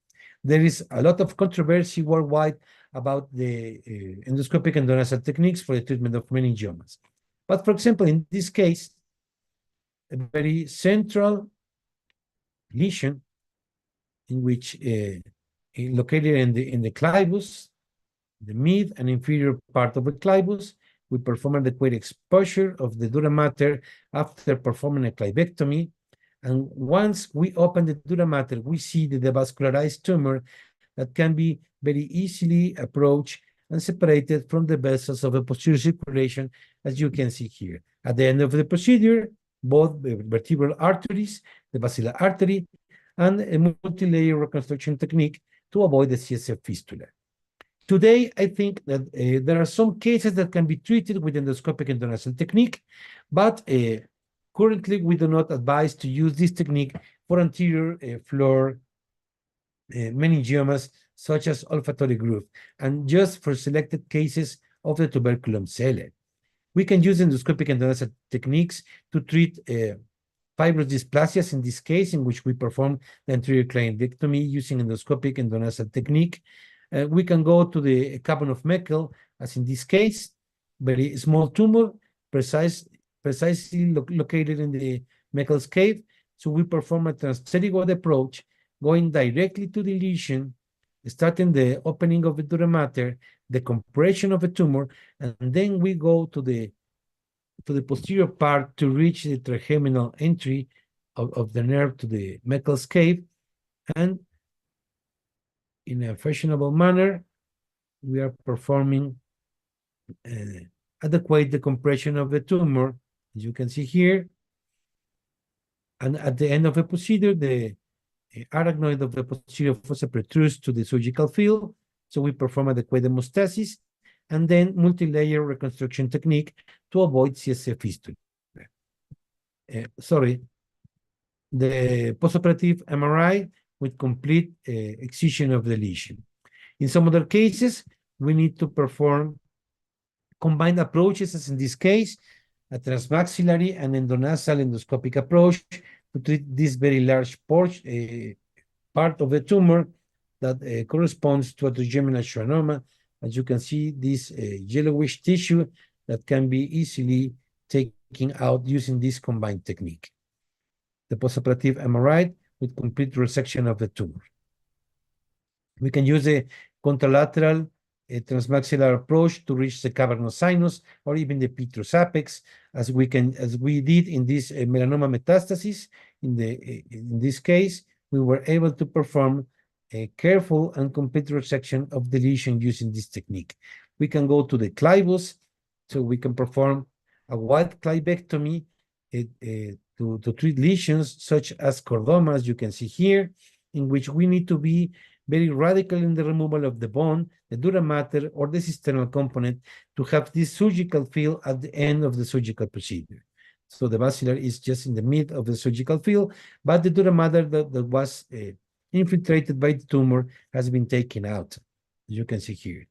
There is a lot of controversy worldwide about the endoscopic endonasal techniques for the treatment of meningiomas. But for example, in this case, a very central lesion in which located in the clivus, the mid and inferior part of the clivus, we perform adequate exposure of the dura mater after performing a clivectomy. And once we open the dura mater, we see the devascularized tumor that can be very easily approached and separated from the vessels of the posterior circulation, as you can see here. At the end of the procedure, both the vertebral arteries, the basilar artery, and a multi-layer reconstruction technique to avoid the CSF fistula. Today, I think that there are some cases that can be treated with endoscopic endonasal technique, but currently we do not advise to use this technique for anterior floor meningiomas such as olfactory groove, and just for selected cases of the tuberculum cellae. We can use endoscopic endonasal techniques to treat fibrous dysplasias in this case, in which we perform the anterior cliendectomy using endoscopic endonasal technique. We can go to the cavern of Meckel, as in this case, very small tumor, precisely located in the Meckel's cave. So we perform a transpterigoid approach, going directly to the lesion, starting the opening of the dura mater, the compression of the tumor, and then we go to the posterior part to reach the trigeminal entry of the nerve to the Meckel's cave, and in a fashionable manner, we are performing adequate decompression of the tumor, as you can see here. And at the end of the procedure, the arachnoid of the posterior fossa protrudes to the surgical field. So we perform adequate hemostasis and then multi-layer reconstruction technique to avoid CSF fistula. The postoperative MRI with complete excision of the lesion. In some other cases, we need to perform combined approaches, as in this case, a transmaxillary and endonasal endoscopic approach to treat this very large part of the tumor that corresponds to a trigeminal schwannoma. As you can see, this yellowish tissue that can be easily taken out using this combined technique. The postoperative MRI with complete resection of the tumor. We can use a contralateral transmaxillary approach to reach the cavernous sinus or even the petrous apex, as we did in this melanoma metastasis. In this case, we were able to perform a careful and complete resection of the lesion using this technique. We can go to the clivus, so we can perform a wide clivectomy to treat lesions such as chordoma, as you can see here, in which we need to be very radical in the removal of the bone, the dura mater, or the cisternal component to have this surgical field at the end of the surgical procedure. So the basilar is just in the mid of the surgical field, but the dura mater that was infiltrated by the tumor has been taken out, as you can see here.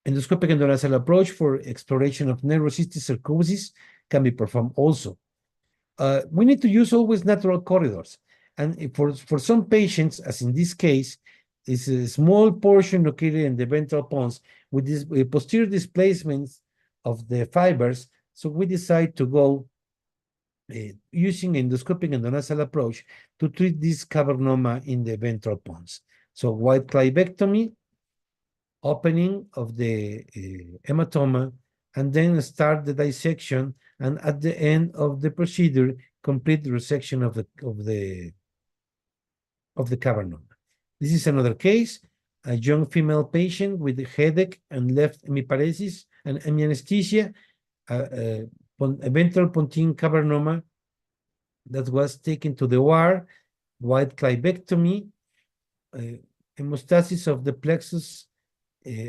Endoscopic endonasal approach for exploration of neurocystic sarcosis can be performed also. We need to use always natural corridors. And for some patients, as in this case, it's a small portion located in the ventral pons with this posterior displacements of the fibers. So we decide to go using endoscopic endonasal approach to treat this cavernoma in the ventral pons. So wide clivectomy, opening of the hematoma, and then start the dissection, and at the end of the procedure, complete resection of the cavernoma. This is another case, a young female patient with a headache and left hemiparesis and hemianesthesia, a ventral pontine cavernoma that was taken to the OR, wide clivectomy, hemostasis of the plexus,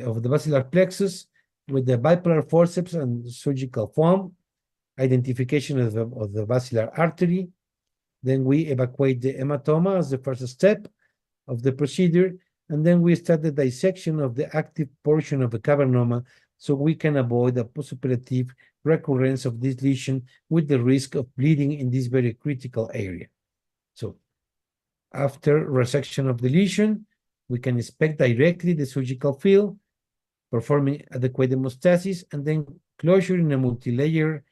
of the basilar plexus with the bipolar forceps and surgical foam, identification of the basilar artery. Then we evacuate the hematoma as the first step of the procedure, and then we start the dissection of the active portion of the cavernoma so we can avoid a postoperative recurrence of this lesion with the risk of bleeding in this very critical area. So after resection of the lesion, we can inspect directly the surgical field, performing adequate hemostasis, and then closure in a multi-layer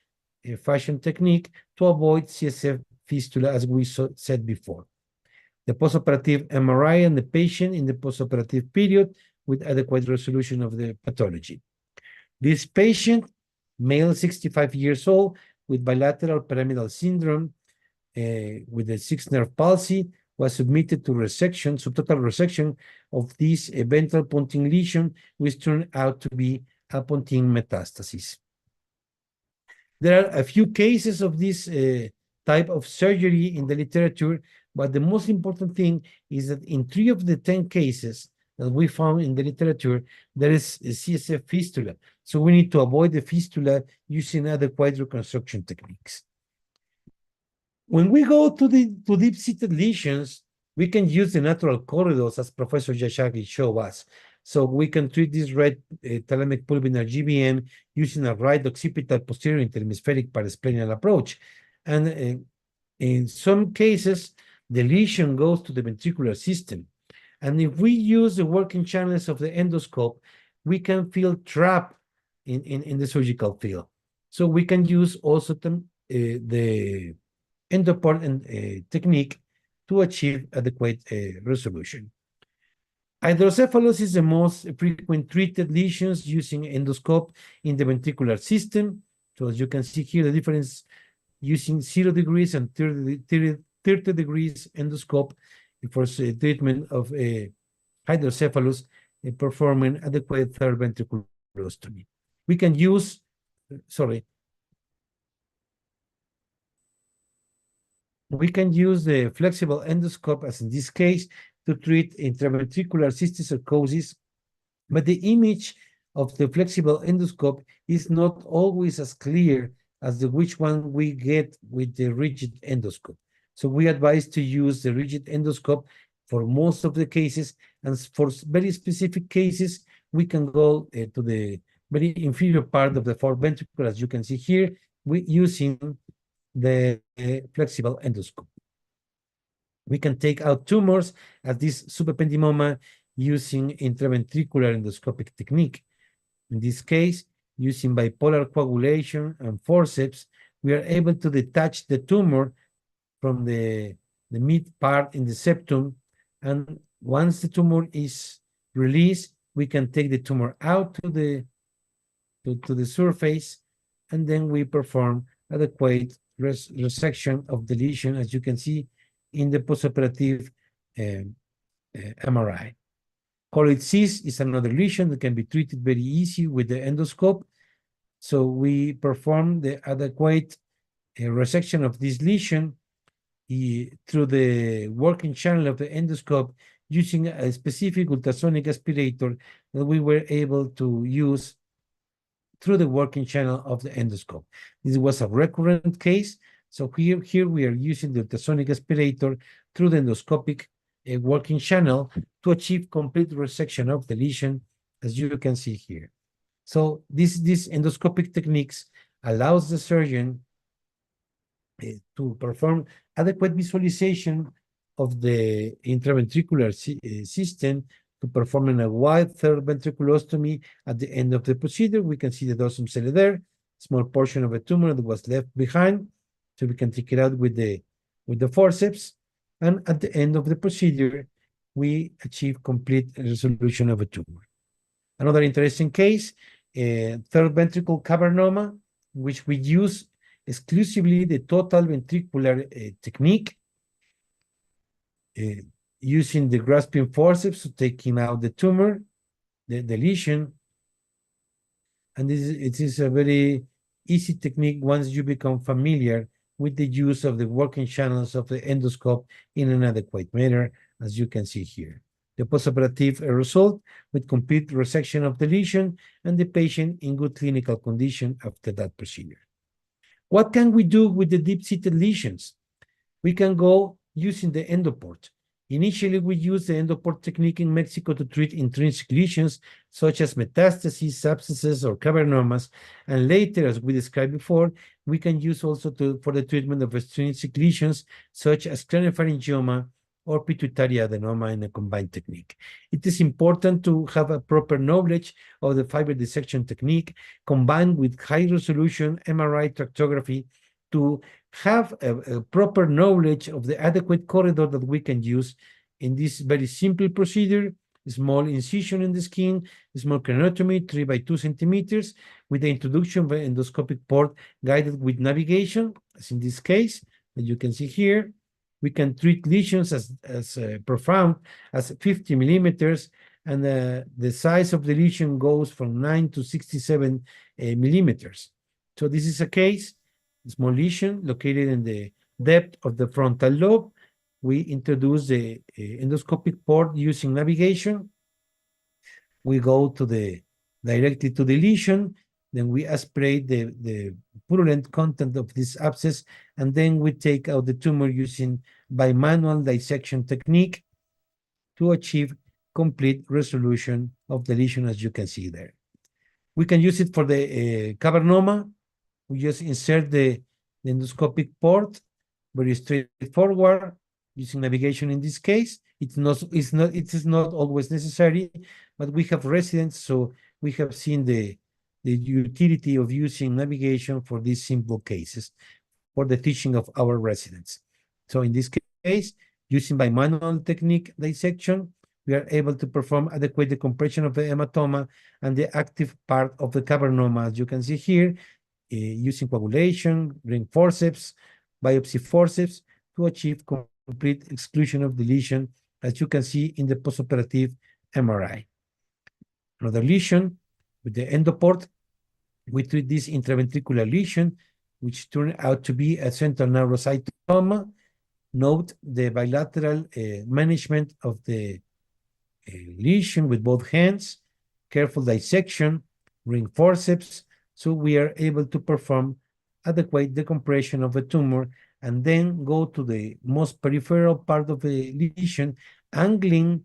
fashion technique to avoid CSF fistula, as we said before. The postoperative MRI and the patient in the postoperative period with adequate resolution of the pathology. This patient, male, 65 years old, with bilateral pyramidal syndrome, with a 6th nerve palsy, was submitted to resection, so total resection of this ventral pontine lesion, which turned out to be a pontine metastasis. There are a few cases of this type of surgery in the literature, but the most important thing is that in 3 of the 10 cases that we found in the literature, there is a CSF fistula. So we need to avoid the fistula using adequate reconstruction techniques. When we go to deep-seated lesions, we can use the natural corridors, as Professor Yashagi showed us. So we can treat this right thalamic pulvinar GBM using a right occipital posterior interhemispheric parasplenial approach. And in some cases, the lesion goes to the ventricular system. And if we use the working channels of the endoscope, we can feel trapped in the surgical field. So we can use also the endoport technique to achieve adequate resolution. Hydrocephalus is the most frequent treated lesions using endoscope in the ventricular system. So as you can see here, the difference using 0 degrees and 30 degrees endoscope for treatment of hydrocephalus, performing adequate third ventriculostomy. We can use, we can use the flexible endoscope, as in this case, to treat intraventricular cysticercosis, but the image of the flexible endoscope is not always as clear as the which one we get with the rigid endoscope. So we advise to use the rigid endoscope for most of the cases, and for very specific cases, we can go to the very inferior part of the fourth ventricle, as you can see here, using the flexible endoscope. We can take out tumors at this subependymoma using intraventricular endoscopic technique. In this case, using bipolar coagulation and forceps, we are able to detach the tumor from the mid part in the septum, and once the tumor is released, we can take the tumor out to the surface, and then we perform adequate resection of the lesion, as you can see in the postoperative MRI. Choroid cyst is another lesion that can be treated very easy with the endoscope. So we perform the adequate resection of this lesion through the working channel of the endoscope using a specific ultrasonic aspirator that we were able to use through the working channel of the endoscope. This was a recurrent case. So here we are using the ultrasonic aspirator through the endoscopic working channel to achieve complete resection of the lesion, as you can see here. So these endoscopic techniques allows the surgeon to perform adequate visualization of the intraventricular system, to perform a wide third ventriculostomy at the end of the procedure. We can see the dorsum cellular there, small portion of a tumor that was left behind, so we can take it out with the forceps. And at the end of the procedure, we achieve complete resolution of a tumor. Another interesting case, third ventricle cavernoma, which we use exclusively the total ventricular technique, using the grasping forceps to taking out the tumor, the lesion. And it is a very easy technique once you become familiar with the use of the working channels of the endoscope in an adequate manner, as you can see here. The postoperative result with complete resection of the lesion and the patient in good clinical condition after that procedure. What can we do with the deep-seated lesions? We can go using the endoport. Initially, we use the endoport technique in Mexico to treat intrinsic lesions such as metastases, abscesses, or cavernomas. And later, as we described before, we can use also for the treatment of extrinsic lesions such as craniopharyngioma or pituitary adenoma in a combined technique. It is important to have a proper knowledge of the fiber dissection technique combined with high-resolution MRI tractography to have a proper knowledge of the adequate corridor that we can use in this very simple procedure. Small incision in the skin, small craniotomy, 3 by 2 centimeters, with the introduction of an endoscopic port guided with navigation, as in this case, that you can see here. We can treat lesions as profound as 50 millimeters, and the size of the lesion goes from 9 to 67 millimeters. So this is a case, small lesion located in the depth of the frontal lobe. We introduce the endoscopic port using navigation, we go directly to the lesion, then we aspirate the purulent content of this abscess, and then we take out the tumor using bimanual dissection technique to achieve complete resolution of the lesion, as you can see there. We can use it for the cavernoma. We just insert the endoscopic port, very straightforward, using navigation in this case. It is not always necessary, but we have residents, so we have seen the utility of using navigation for these simple cases for the teaching of our residents. So in this case, using bimanual technique dissection, we are able to perform adequate decompression of the hematoma and the active part of the cavernoma, as you can see here, using coagulation, ring forceps, biopsy forceps to achieve complete exclusion of the lesion, as you can see in the postoperative MRI. Another lesion with the endoport, we treat this intraventricular lesion, which turned out to be a central neurocytoma. Note the bilateral management of the lesion with both hands, careful dissection, ring forceps, so we are able to perform adequate decompression of the tumor and then go to the most peripheral part of the lesion, angling,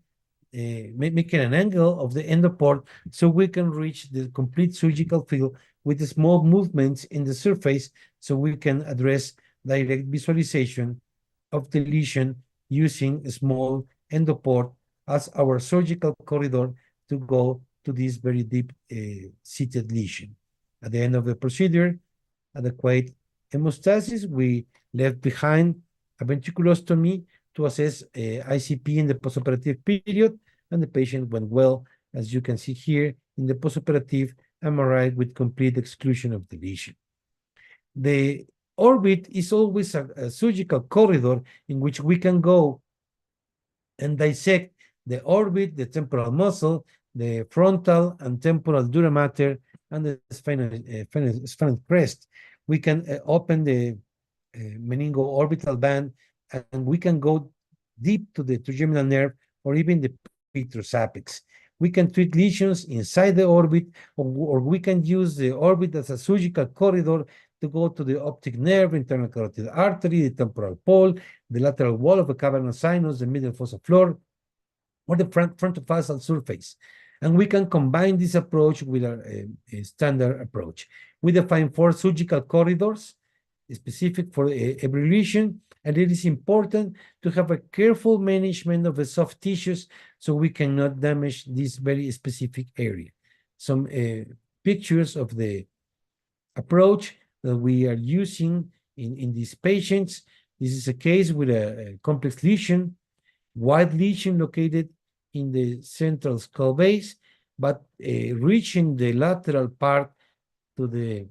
making an angle of the endoport so we can reach the complete surgical field with the small movements in the surface so we can address direct visualization of the lesion using a small endoport as our surgical corridor to go to this very deep seated lesion. At the end of the procedure, adequate hemostasis, we left behind a ventriculostomy to assess ICP in the postoperative period, and the patient went well, as you can see here in the postoperative MRI with complete exclusion of the lesion. The orbit is always a surgical corridor in which we can go and dissect the orbit, the temporal muscle, the frontal and temporal dura mater, and the spinal crest. We can open the meningo-orbital band, and we can go deep to the trigeminal nerve or even the petrous apex. We can treat lesions inside the orbit, or we can use the orbit as a surgical corridor to go to the optic nerve, internal carotid artery, the temporal pole, the lateral wall of the cavernous sinus, the middle fossa floor, or the frontofacial surface. And we can combine this approach with a standard approach. We define 4 surgical corridors specific for every lesion, and it is important to have a careful management of the soft tissues so we cannot damage this very specific area. Some pictures of the approach that we are using in these patients. This is a case with a complex lesion, wide lesion located in the central skull base, but reaching the lateral part to the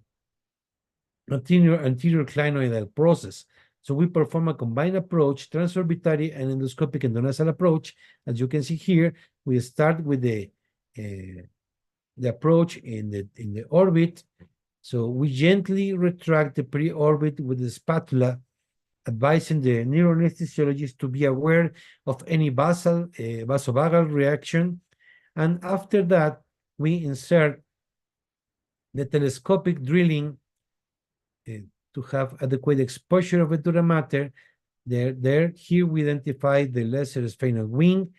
anterior clinoidal process. So we perform a combined approach, transorbitary and endoscopic endonasal approach. As you can see here, we start with the approach in the orbit. So we gently retract the pre-orbit with the spatula, advising the neuroanesthesiologist to be aware of any vasovagal reaction. And after that, we insert the telescopic drilling to have adequate exposure of the dura mater. Here we identify the lesser sphenoid wing,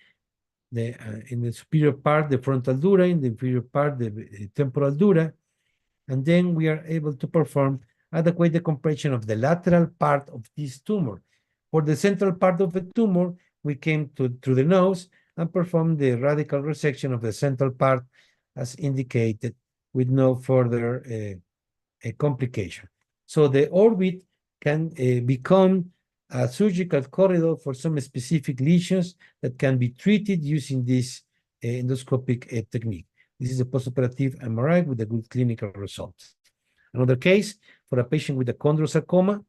in the superior part, the frontal dura, in the inferior part, the temporal dura. And then we are able to perform adequate decompression of the lateral part of this tumor. For the central part of the tumor, we came through the nose and performed the radical resection of the central part as indicated with no further complication. So the orbit can become a surgical corridor for some specific lesions that can be treated using this endoscopic technique. This is a postoperative MRI with a good clinical result. Another case for a patient with a chondrosarcoma,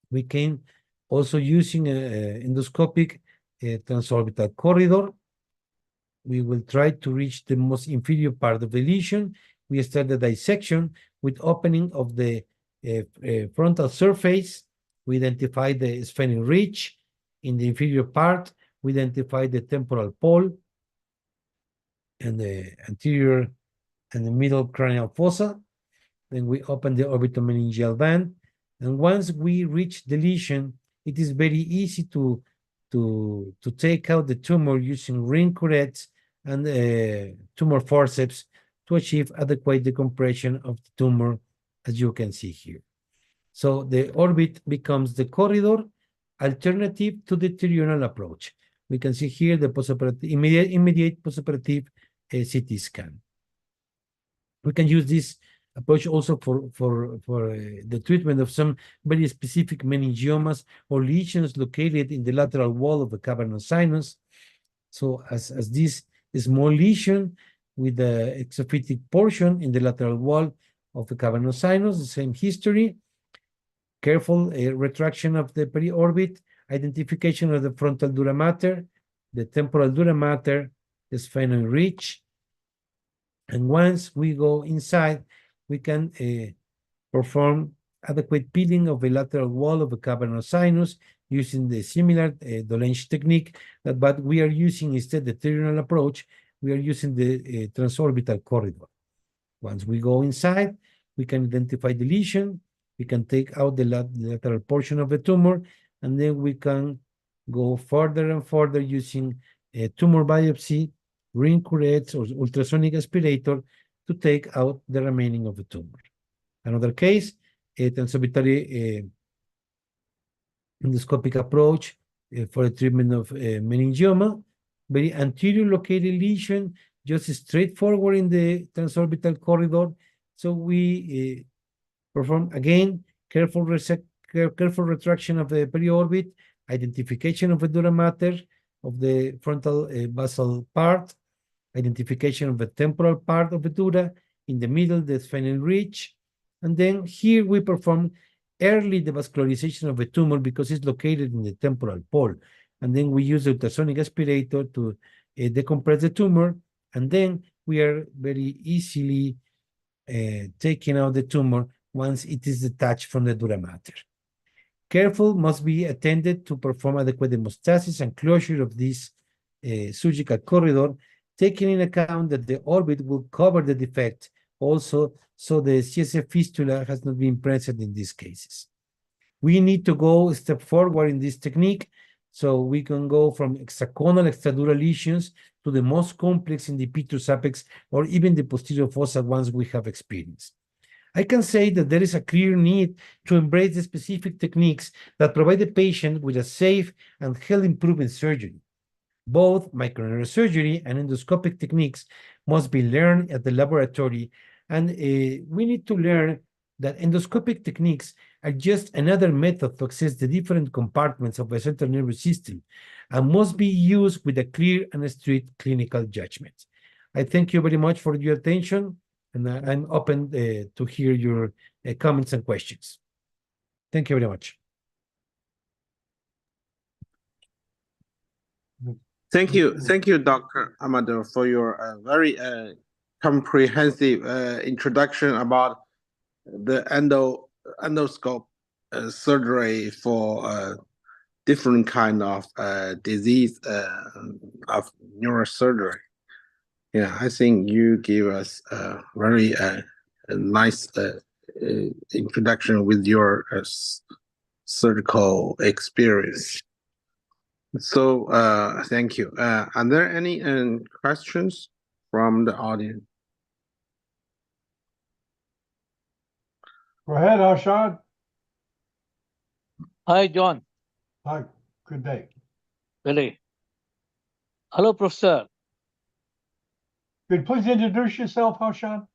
we came also using an endoscopic transorbital corridor. We will try to reach the most inferior part of the lesion. We start the dissection with opening of the frontal surface. We identify the sphenic ridge. In the inferior part, we identify the temporal pole. and the anterior and the middle cranial fossa. Then we open the orbitomeningeal band. And once we reach the lesion, it is very easy to take out the tumor using ring curettes and tumor forceps to achieve adequate decompression of the tumor, as you can see here. So the orbit becomes the corridor alternative to the diurnal approach. We can see here the postoperative, immediate postoperative CT scan. We can use this approach also for the treatment of some very specific meningiomas or lesions located in the lateral wall of the cavernous sinus. So as this small lesion with the exophytic portion in the lateral wall of the cavernous sinus, the same history, careful retraction of the periorbit, identification of the frontal dura mater, the temporal dura mater, the sphenoid ridge. And once we go inside, we can perform adequate peeling of the lateral wall of the cavernous sinus using the similar Dolench technique, but we are using instead the diurnal approach, we are using the transorbital corridor. Once we go inside, we can identify the lesion, we can take out the lateral portion of the tumor, and then we can go further and further using a tumor biopsy, ring curettes, or ultrasonic aspirator to take out the remaining of the tumor. Another case, a transorbitally endoscopic approach for the treatment of meningioma, very anterior located lesion, just straightforward in the transorbital corridor. So we perform again careful retraction of the periorbit, identification of the dura mater of the frontal basal part, identification of the temporal part of the dura, in the middle the sphenoid ridge, and then here we perform early devascularization of the tumor because it's located in the temporal pole, and then we use the ultrasonic aspirator to decompress the tumor, and then we are very easily taking out the tumor once it is detached from the dura mater. Careful must be attended to perform adequate hemostasis and closure of this surgical corridor, taking in account that the orbit will cover the defect also, so the CSF fistula has not been present in these cases. We need to go a step forward in this technique, so we can go from extraconal extradural lesions to the most complex in the petrous apex or even the posterior fossa ones we have experienced. I can say that there is a clear need to embrace the specific techniques that provide the patient with a safe and health improvement surgery. Both microneurosurgery and endoscopic techniques must be learned at the laboratory, and we need to learn that endoscopic techniques are just another method to access the different compartments of the central nervous system and must be used with a clear and strict clinical judgment. I thank you very much for your attention, and I'm open to hear your comments and questions. Thank you very much. Thank you, Dr. Amador, for your very comprehensive introduction about the endoscope surgery for different kind of disease of neurosurgery. Yeah, I think you gave us a very nice introduction with your surgical experience. So thank you. Are there any questions from the audience? Go ahead, Arshad. Hi, John. Hi, good day. Really. Hello, Professor. Could you please introduce yourself, Arshad?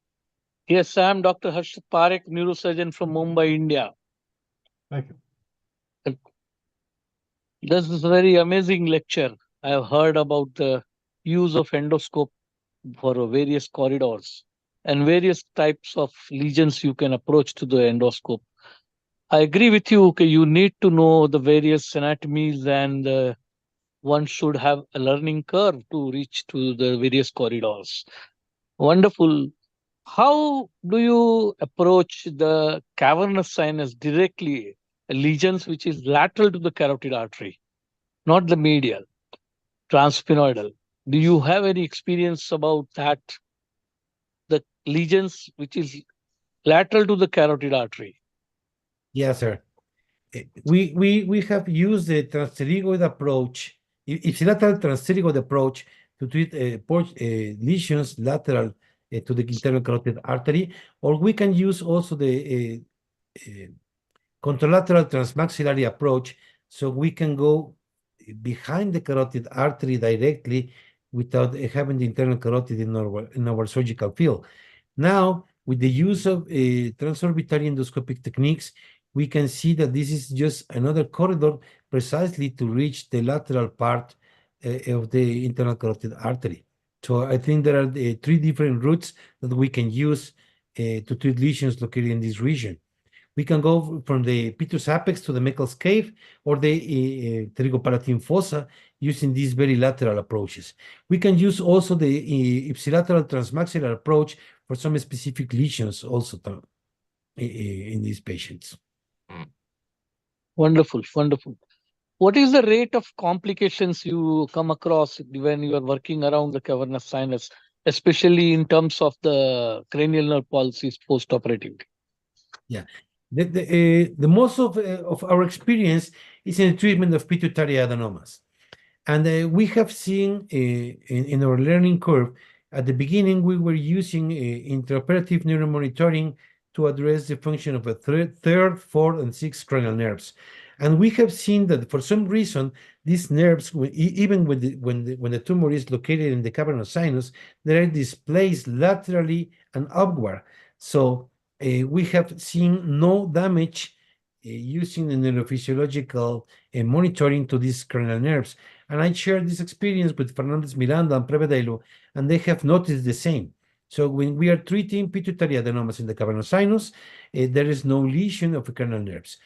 Yes, I am Dr. Harshit Parekh, neurosurgeon from Mumbai, India. Thank you. This is a very amazing lecture. I have heard about the use of endoscope for various corridors and various types of lesions you can approach to the endoscope. I agree with you. Okay, you need to know the various anatomies, and one should have a learning curve to reach to the various corridors. Wonderful. How do you approach the cavernous sinus directly, lesions which is lateral to the carotid artery, not the medial, transsphenoidal? Do you have any experience about that? The lesions which is lateral to the carotid artery. Yes, sir. We have used the transpterygoid approach, ipsilateral transpterygoid approach to treat lesions lateral to the internal carotid artery, or we can use also the contralateral transmaxillary approach, so we can go behind the carotid artery directly without having the internal carotid in our surgical field. Now, with the use of transorbitary endoscopic techniques, we can see that this is just another corridor precisely to reach the lateral part of the internal carotid artery. So I think there are three different routes that we can use to treat lesions located in this region. We can go from the Petrus apex to the Meckel's cave or the pterygopalatine fossa using these very lateral approaches. We can use also the ipsilateral transmaxillary approach for some specific lesions also in these patients. Wonderful, wonderful. What is the rate of complications you come across when you are working around the cavernous sinus, especially in terms of the cranial nerve palsies post-operatively? Yeah, the most of our experience is in the treatment of pituitary adenomas. And we have seen in our learning curve, at the beginning, we were using intraoperative neuromonitoring to address the function of a third, fourth, and sixth cranial nerves. And we have seen that for some reason, these nerves, even when the tumor is located in the cavernous sinus, they are displaced laterally and upward. So we have seen no damage using the neurophysiological monitoring to these cranial nerves. And I shared this experience with Fernandez Miranda and Prevedelo, and they have noticed the same. So when we are treating pituitary adenomas in the cavernous sinus, there is no lesion of the cranial nerves.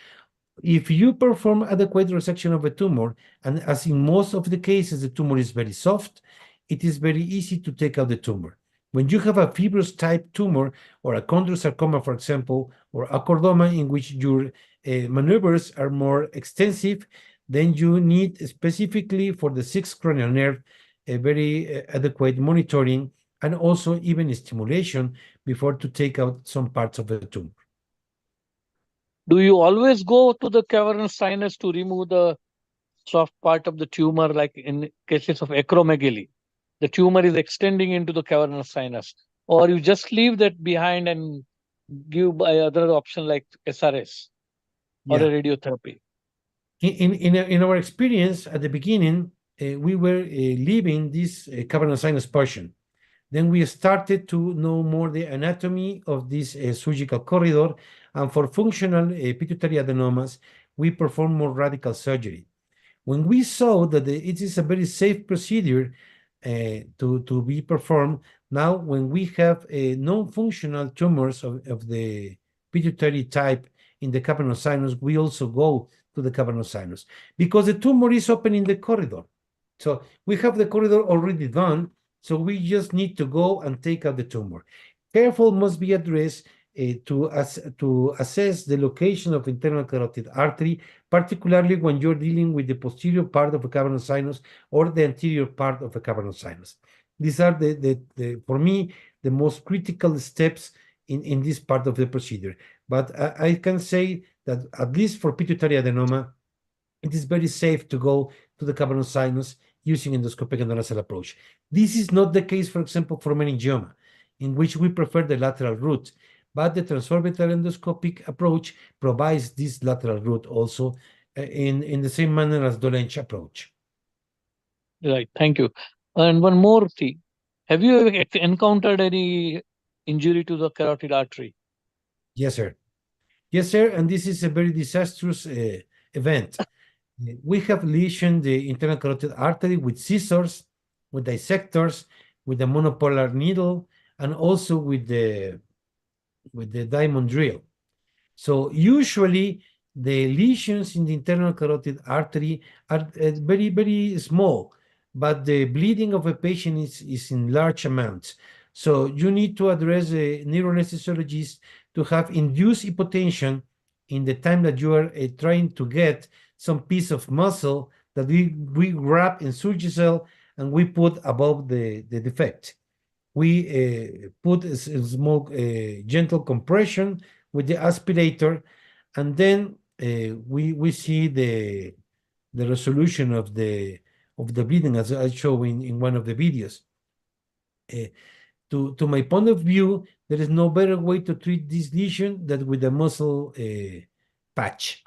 If you perform adequate resection of a tumor, and as in most of the cases, the tumor is very soft, it is very easy to take out the tumor. When you have a fibrous type tumor or a chondrosarcoma, for example, or a chordoma in which your maneuvers are more extensive, then you need specifically for the sixth cranial nerve a very adequate monitoring and also even stimulation before to take out some parts of the tumor. Do you always go to the cavernous sinus to remove the soft part of the tumor, like in cases of acromegaly? The tumor is extending into the cavernous sinus, or you just leave that behind and give by other option like SRS or a radiotherapy? In our experience at the beginning, we were leaving this cavernous sinus portion. Then we started to know more the anatomy of this surgical corridor, and for functional pituitary adenomas, we perform more radical surgery. When we saw that it is a very safe procedure to be performed, now when we have non-functional tumors of the pituitary type in the cavernous sinus, we also go to the cavernous sinus because the tumor is open in the corridor. So we have the corridor already done, so we just need to go and take out the tumor. Careful must be addressed to assess the location of internal carotid artery, particularly when you're dealing with the posterior part of the cavernous sinus or the anterior part of the cavernous sinus. These are for me, the most critical steps in this part of the procedure. But I can say that at least for pituitary adenoma, it is very safe to go to the cavernous sinus using endoscopic endonasal approach. This is not the case, for example, for meningioma, in which we prefer the lateral route, but the transorbital endoscopic approach provides this lateral route also in the same manner as Dolench approach. Right, thank you. And one more thing, have you ever encountered any injury to the carotid artery? Yes, sir. Yes, sir, and this is a very disastrous event. We have lesioned the internal carotid artery with scissors, with dissectors, with a monopolar needle, and also with the diamond drill. So usually the lesions in the internal carotid artery are very, very small, but the bleeding of a patient is in large amounts. So you need to address a neuroanesthesiologist to have induced hypotension in the time that you are trying to get some piece of muscle that we grab in Surgicel and we put above the defect. We put a small gentle compression with the aspirator, and then we see the resolution of the bleeding, as I show in one of the videos. To my point of view, there is no better way to treat this lesion than with a muscle patch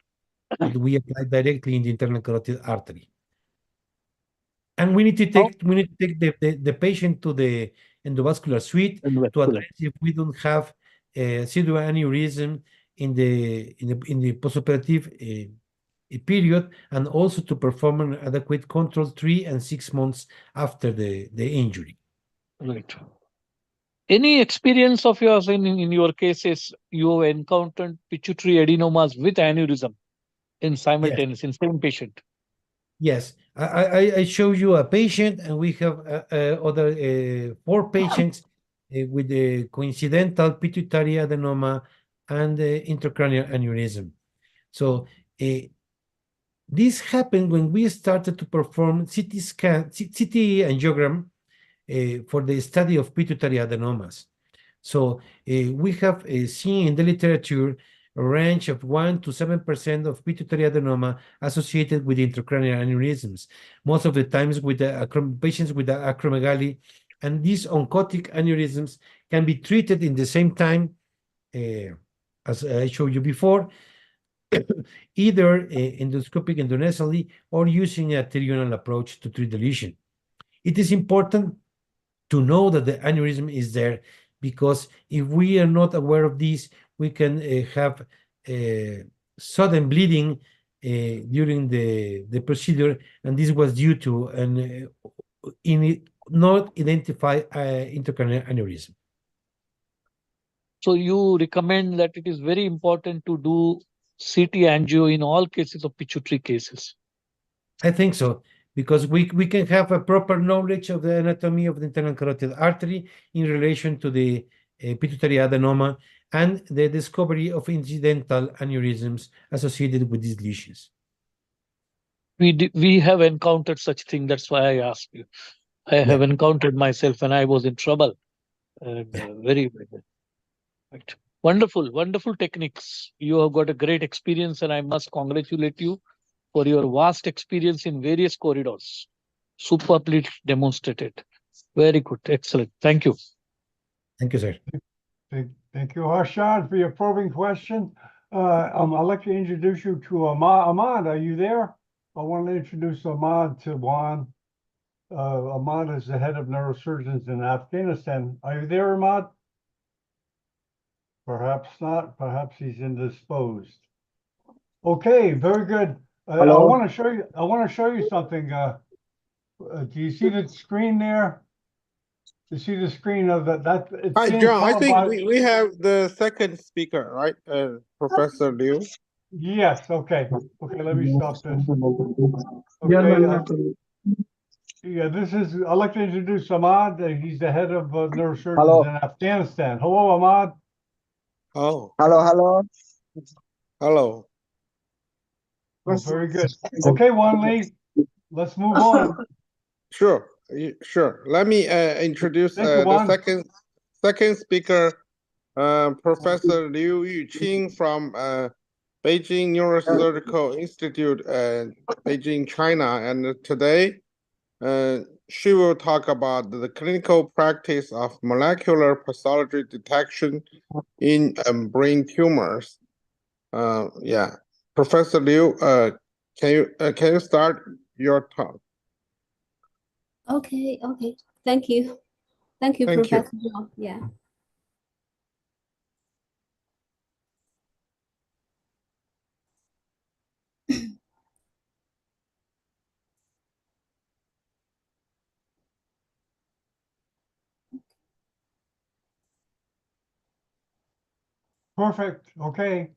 that we apply directly in the internal carotid artery. And we need to take the patient to the endovascular suite to address if we don't have residual aneurysm in the postoperative period, and also to perform an adequate control 3 and 6 months after the injury. Right. Any experience of yours in your cases, you have encountered pituitary adenomas with aneurysm in simultaneous, in same patient? Yes, I show you a patient, and we have other 4 patients with the coincidental pituitary adenoma and intracranial aneurysm. So this happened when we started to perform CT angiogram for the study of pituitary adenomas. So we have seen in the literature a range of 1 to 7% of pituitary adenoma associated with intracranial aneurysms, most of the times with the patients with the acromegaly, and these oncotic aneurysms can be treated in the same time, as I showed you before, either endoscopic endonasally or using a arterional approach to treat the lesion. It is important to know that the aneurysm is there, because if we are not aware of this, we can have sudden bleeding during the procedure, and this was due to an not identified intracranial aneurysm. So you recommend that it is very important to do CT angio in all cases of pituitary cases? I think so, because we can have a proper knowledge of the anatomy of the internal carotid artery in relation to the pituitary adenoma and the discovery of incidental aneurysms associated with these lesions. We have encountered such thing. That's why I asked you. I have encountered myself when I was in trouble. And very right. Wonderful techniques. You have got a great experience, and I must congratulate you for your vast experience in various corridors. Superbly demonstrated. Very good. Excellent. Thank you. Thank you, sir. Thank you, Harshad, for your probing question. I'd like to introduce you to Ahmad. Ahmad, are you there? I want to introduce Ahmad to Juan. Ahmad is the head of neurosurgeons in Afghanistan. Are you there, Ahmad? Perhaps not. Perhaps he's indisposed. Okay, very good. I want to show you. I want to show you something. Do you see the screen there? You see the screen of that? It's Hi, being John. I think televised. we have the second speaker, right? Professor Liu. Yes. Okay. Okay. Let me stop this. Okay. Yeah, this is. I'd like to introduce Ahmad. He's the head of neurosurgeons in Afghanistan. Hello, Ahmad. Oh, Hello. hello. Oh, very good. Okay, Wan Lee, let's move on. Sure. Let me introduce Thank you, the Juan. second speaker, Professor Liu Yuqing from Beijing Neurosurgical Institute, Beijing, China. And today, she will talk about the clinical practice of molecular pathology detection in brain tumors. Yeah, Professor Liu, can you start your talk? Okay. Thank you. Thank you, Thank you. Professor John. Yeah. Perfect. Okay.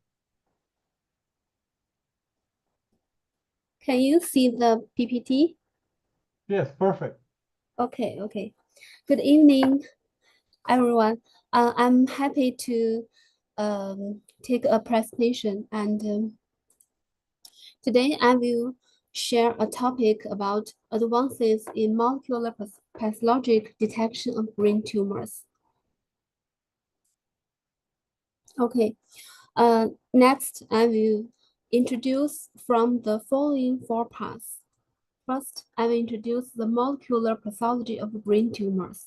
Can you see the PPT? Yes, perfect. Okay. Good evening, everyone. I'm happy to take a presentation, and today I will share a topic about advances in molecular pathologic detection of brain tumors. Okay, next I will introduce from the following 4 parts. First, I will introduce the molecular pathology of brain tumors.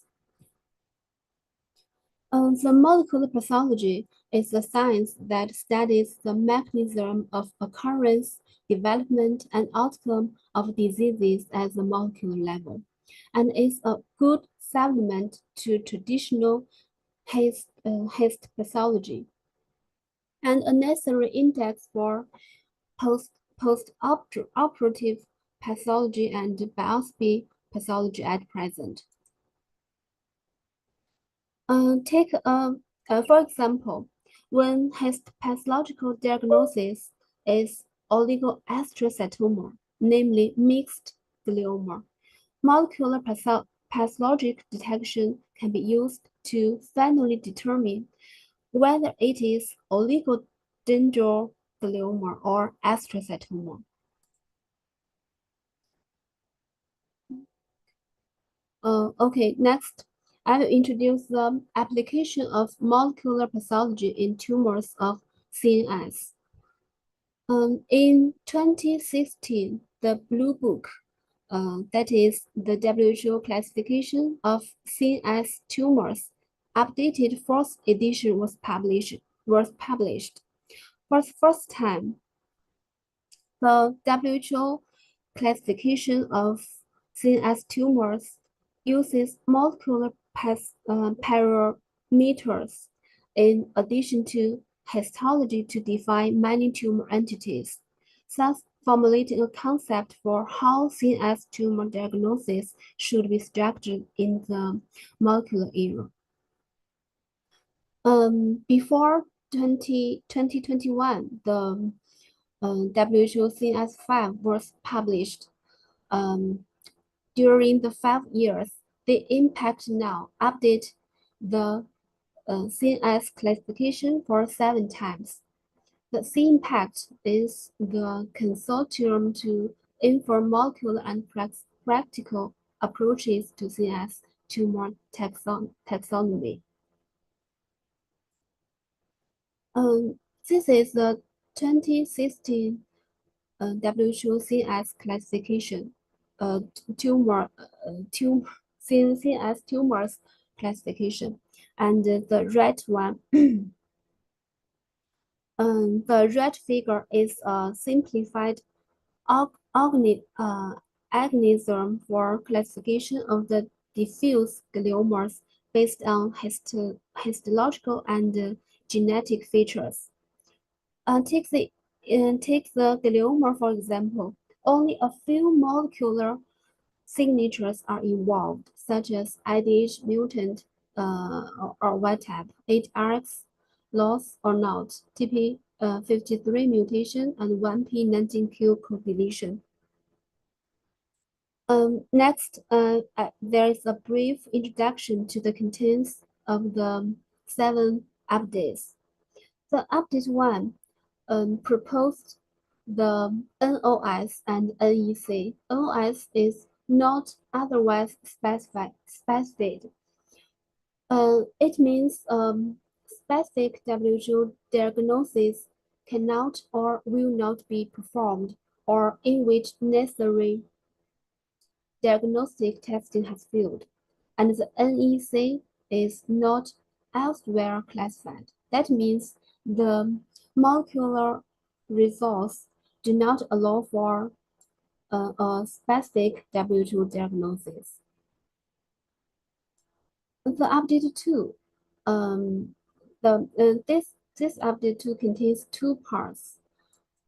The molecular pathology is the science that studies the mechanism of occurrence, development, and outcome of diseases at the molecular level, and is a good supplement to traditional histopathology, and a necessary index for post-operative pathology and biopsy pathology at present. For example, when histopathological diagnosis is oligoastrocytoma, namely mixed glioma, molecular pathologic detection can be used to finally determine whether it is oligodendroglioma or astrocytoma. Okay, next, I will introduce the application of molecular pathology in tumors of CNS. In 2016, the Blue Book, that is the WHO classification of CNS tumors, updated 4th edition was published. For the first time, the WHO classification of CNS tumors uses molecular parameters in addition to histology to define many tumor entities, thus formulating a concept for how CNS tumor diagnosis should be structured in the molecular era. Before 2021, the WHO CNS5 was published. During the 5 years, the impact now update the CNS classification for 7 times. The C-impact is the consortium to inform molecular and practical approaches to CNS tumor taxonomy. This is the 2016 WHO CNS classification, CNS tumors classification, and the red one, the red figure is a simplified organism for classification of the diffuse gliomas based on histological and genetic features. Take the glioma, for example. Only a few molecular signatures are involved, such as IDH mutant or wild type, 8RX loss or not, TP53 mutation, and 1p19q co-deletion. Next, there is a brief introduction to the contents of the 7 updates. The update 1 proposed the NOS and NEC. NOS is not otherwise specified. It means specific WHO diagnosis cannot or will not be performed, or in which necessary diagnostic testing has failed. And the NEC is not elsewhere classified. That means the molecular results do not allow for a specific WHO diagnosis. The update 2, this update 2 contains 2 parts.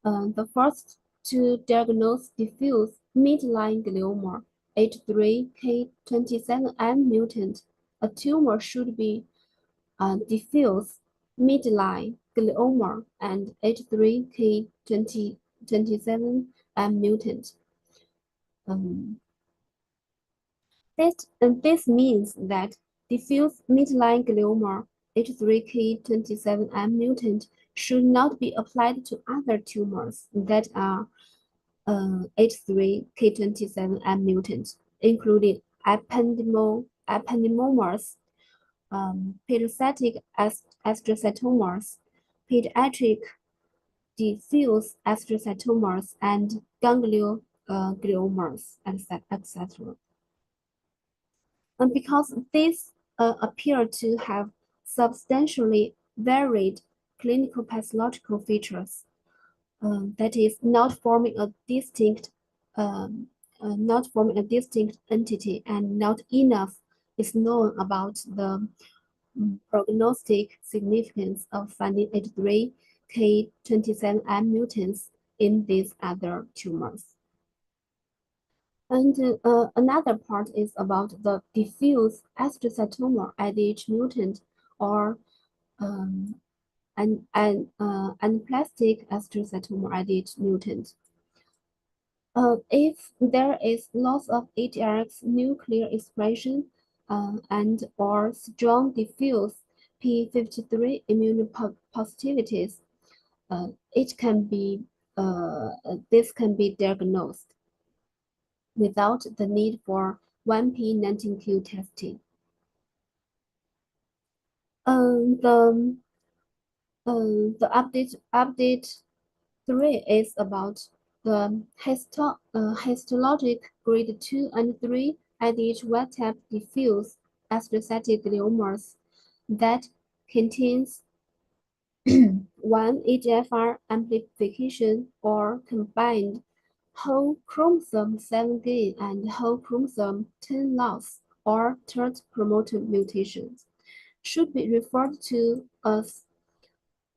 The first, to diagnose diffuse midline glioma, H3K27M mutant. A tumor should be diffuse midline glioma and H3K27M mutant. This means that diffuse midline glioma H3K27M mutant should not be applied to other tumors that are H3K27M mutant, including ependymomas, pediatric astrocytomas, pediatric diffuse astrocytomas, and gangliomas, etc. And because these appear to have substantially varied clinical pathological features, that is, not forming a distinct entity, and not enough is known about the prognostic significance of finding H3K27M mutants in these other tumors. And another part is about the diffuse astrocytoma IDH mutant, or anaplastic astrocytoma IDH mutant. If there is loss of HRX nuclear expression and or strong diffuse p53 immunopositivities, this can be diagnosed without the need for 1p19q testing. The update 3 is about the histologic grade 2 and 3 IDH wild-type diffuse astrocytic gliomas that contains one EGFR amplification or combined whole chromosome 7 gain and whole chromosome 10 loss or third promoter mutations should be referred to as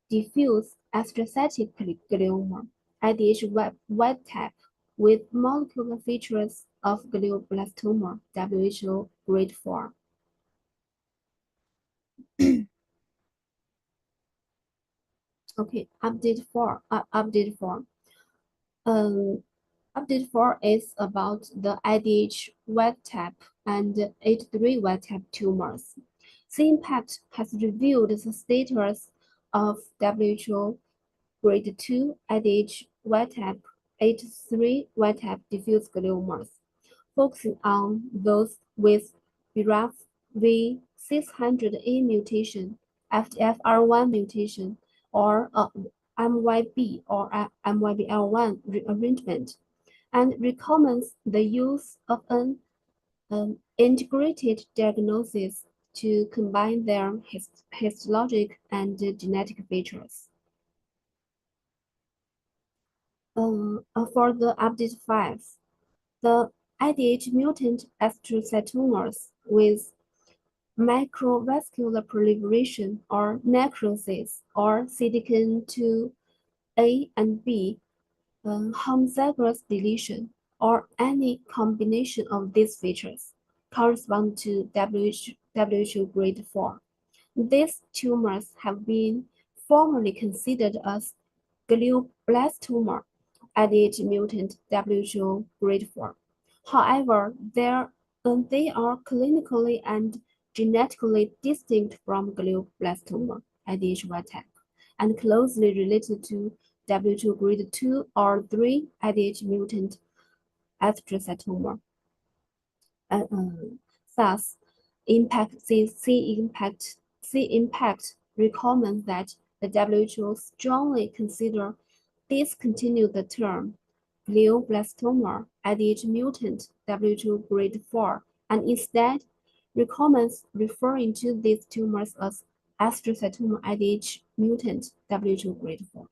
diffuse astrocytic glioma, IDH wild-type, with molecular features of glioblastoma, WHO grade 4. Okay, update 4. Update 4 is about the IDH wild-type and H3 wild-type tumors. CIMPACT has reviewed the status of WHO grade 2 IDH wild-type, H3 wild-type diffuse gliomas, focusing on those with BRAF V600A mutation, FGFR1 mutation, or MYB or MYBL1 rearrangement, and recommends the use of an integrated diagnosis to combine their histologic and genetic features. For the update 5, the IDH mutant astrocytomas with microvascular proliferation or necrosis or CDKN2A and B, homozygous deletion, or any combination of these features correspond to WHO grade 4. These tumors have been formerly considered as glioblastoma, IDH mutant WHO grade 4. However, they are clinically and genetically distinct from glioblastoma, IDH wild-type, and closely related to WHO grade 2 or 3 IDH mutant astrocytoma. Thus, CIMPACT recommends that the WHO strongly consider discontinue the term glioblastoma IDH mutant WHO grade 4 and instead recommends referring to these tumors as astrocytoma IDH mutant WHO grade 4.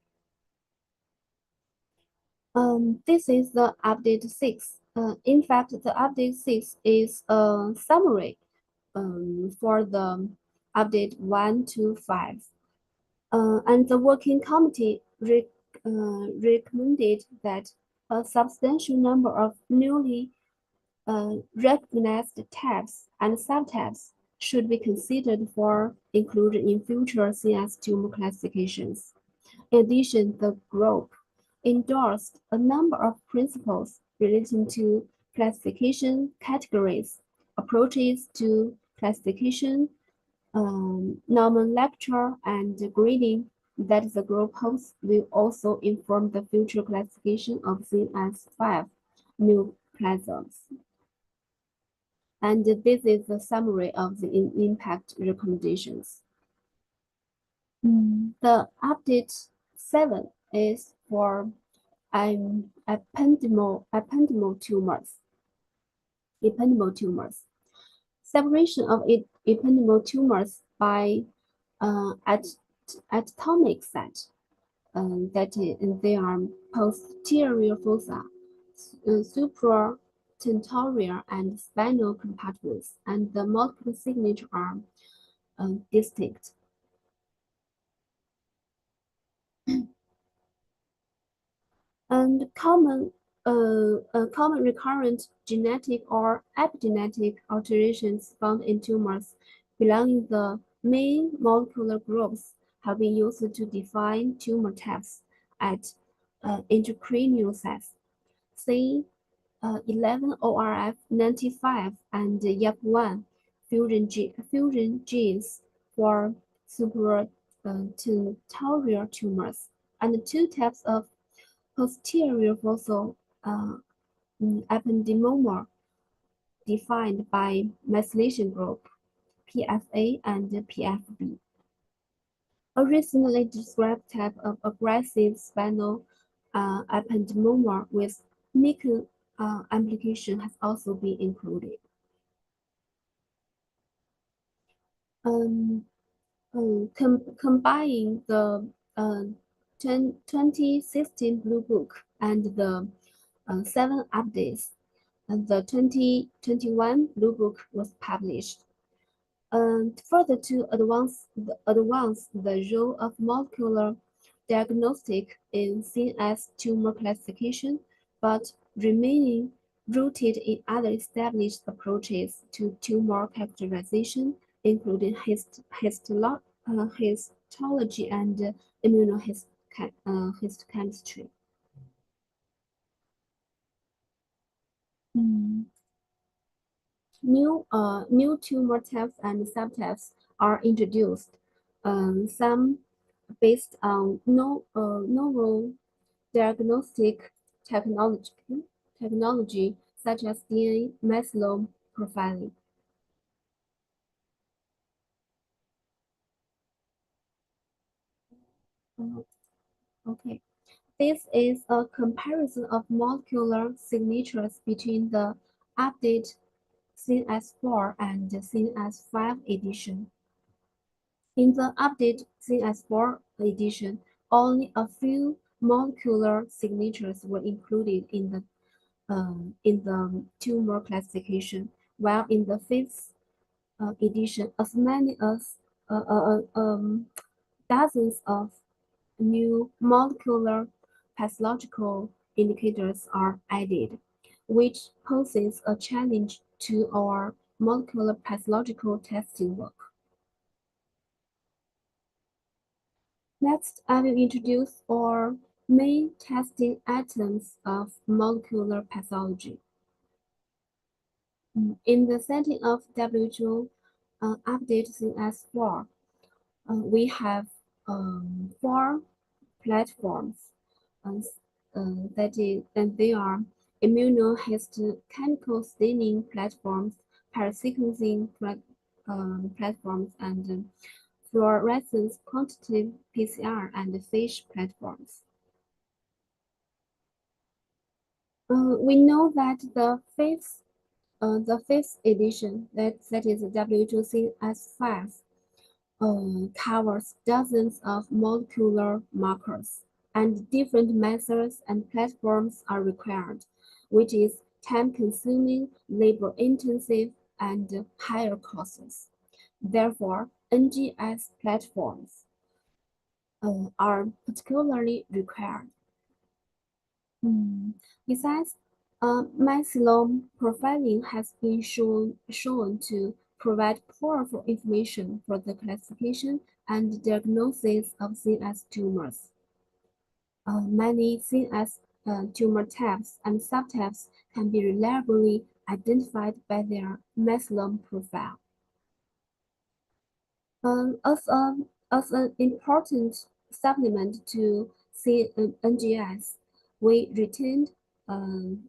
This is the update 6. In fact, the update 6 is a summary for the update 1 to 5. And the working committee recommended that a substantial number of newly recognized types and subtypes should be considered for inclusion in future CNS tumor classifications. In addition, the group endorsed a number of principles relating to classification categories, approaches to classification, nomenclature, and grading, that the group hosts will also inform the future classification of CNS5 neoplasms. And this is the summary of the impact recommendations. The update 7 is for ependymal tumors. Separation of ependymal tumors by atomic site, they are posterior fossa, supratentorial and spinal compartments, and the multiple signature are distinct. And common recurrent genetic or epigenetic alterations found in tumors belonging the main molecular groups have been used to define tumor types at intracranial size. See 11ORF95 and YAP1 fusion genes for supratentorial tumors, and two types of posterior fossal ependymoma defined by methylation group PFA and PFB. A recently described type of aggressive spinal ependymoma with nickel amplification has also been included. Combining the 2016 Blue Book and the 7 updates, the 2021 Blue Book was published. Further to advance the role of molecular diagnostic in CNS tumor classification, but remaining rooted in other established approaches to tumor characterization, including histology and immunohistochemistry. New tumor types and subtypes are introduced, some based on novel diagnostic technology such as DNA methylome profiling. Okay, this is a comparison of molecular signatures between the update CNS4 and CNS5 edition. In the update CNS4 edition, only a few molecular signatures were included in the tumor classification, while in the 5th edition, as many as dozens of new molecular pathological indicators are added, which poses a challenge to our molecular pathological testing work. Next, I will introduce our main testing items of molecular pathology. In the setting of WHO update CNS4, we have 4 platforms, and they are immunohistochemical staining platforms, parasequencing platforms, and fluorescence quantitative PCR and FISH platforms. We know that the 5th edition, that is WHO CNS5, covers dozens of molecular markers, and different methods and platforms are required, which is time-consuming, labor-intensive, and higher costs. Therefore, NGS platforms are particularly required. Besides, methylome profiling has been shown to provide powerful information for the classification and diagnosis of CNS tumors. Many CNS tumor types and subtypes can be reliably identified by their methylome profile. As an important supplement to NGS, we retained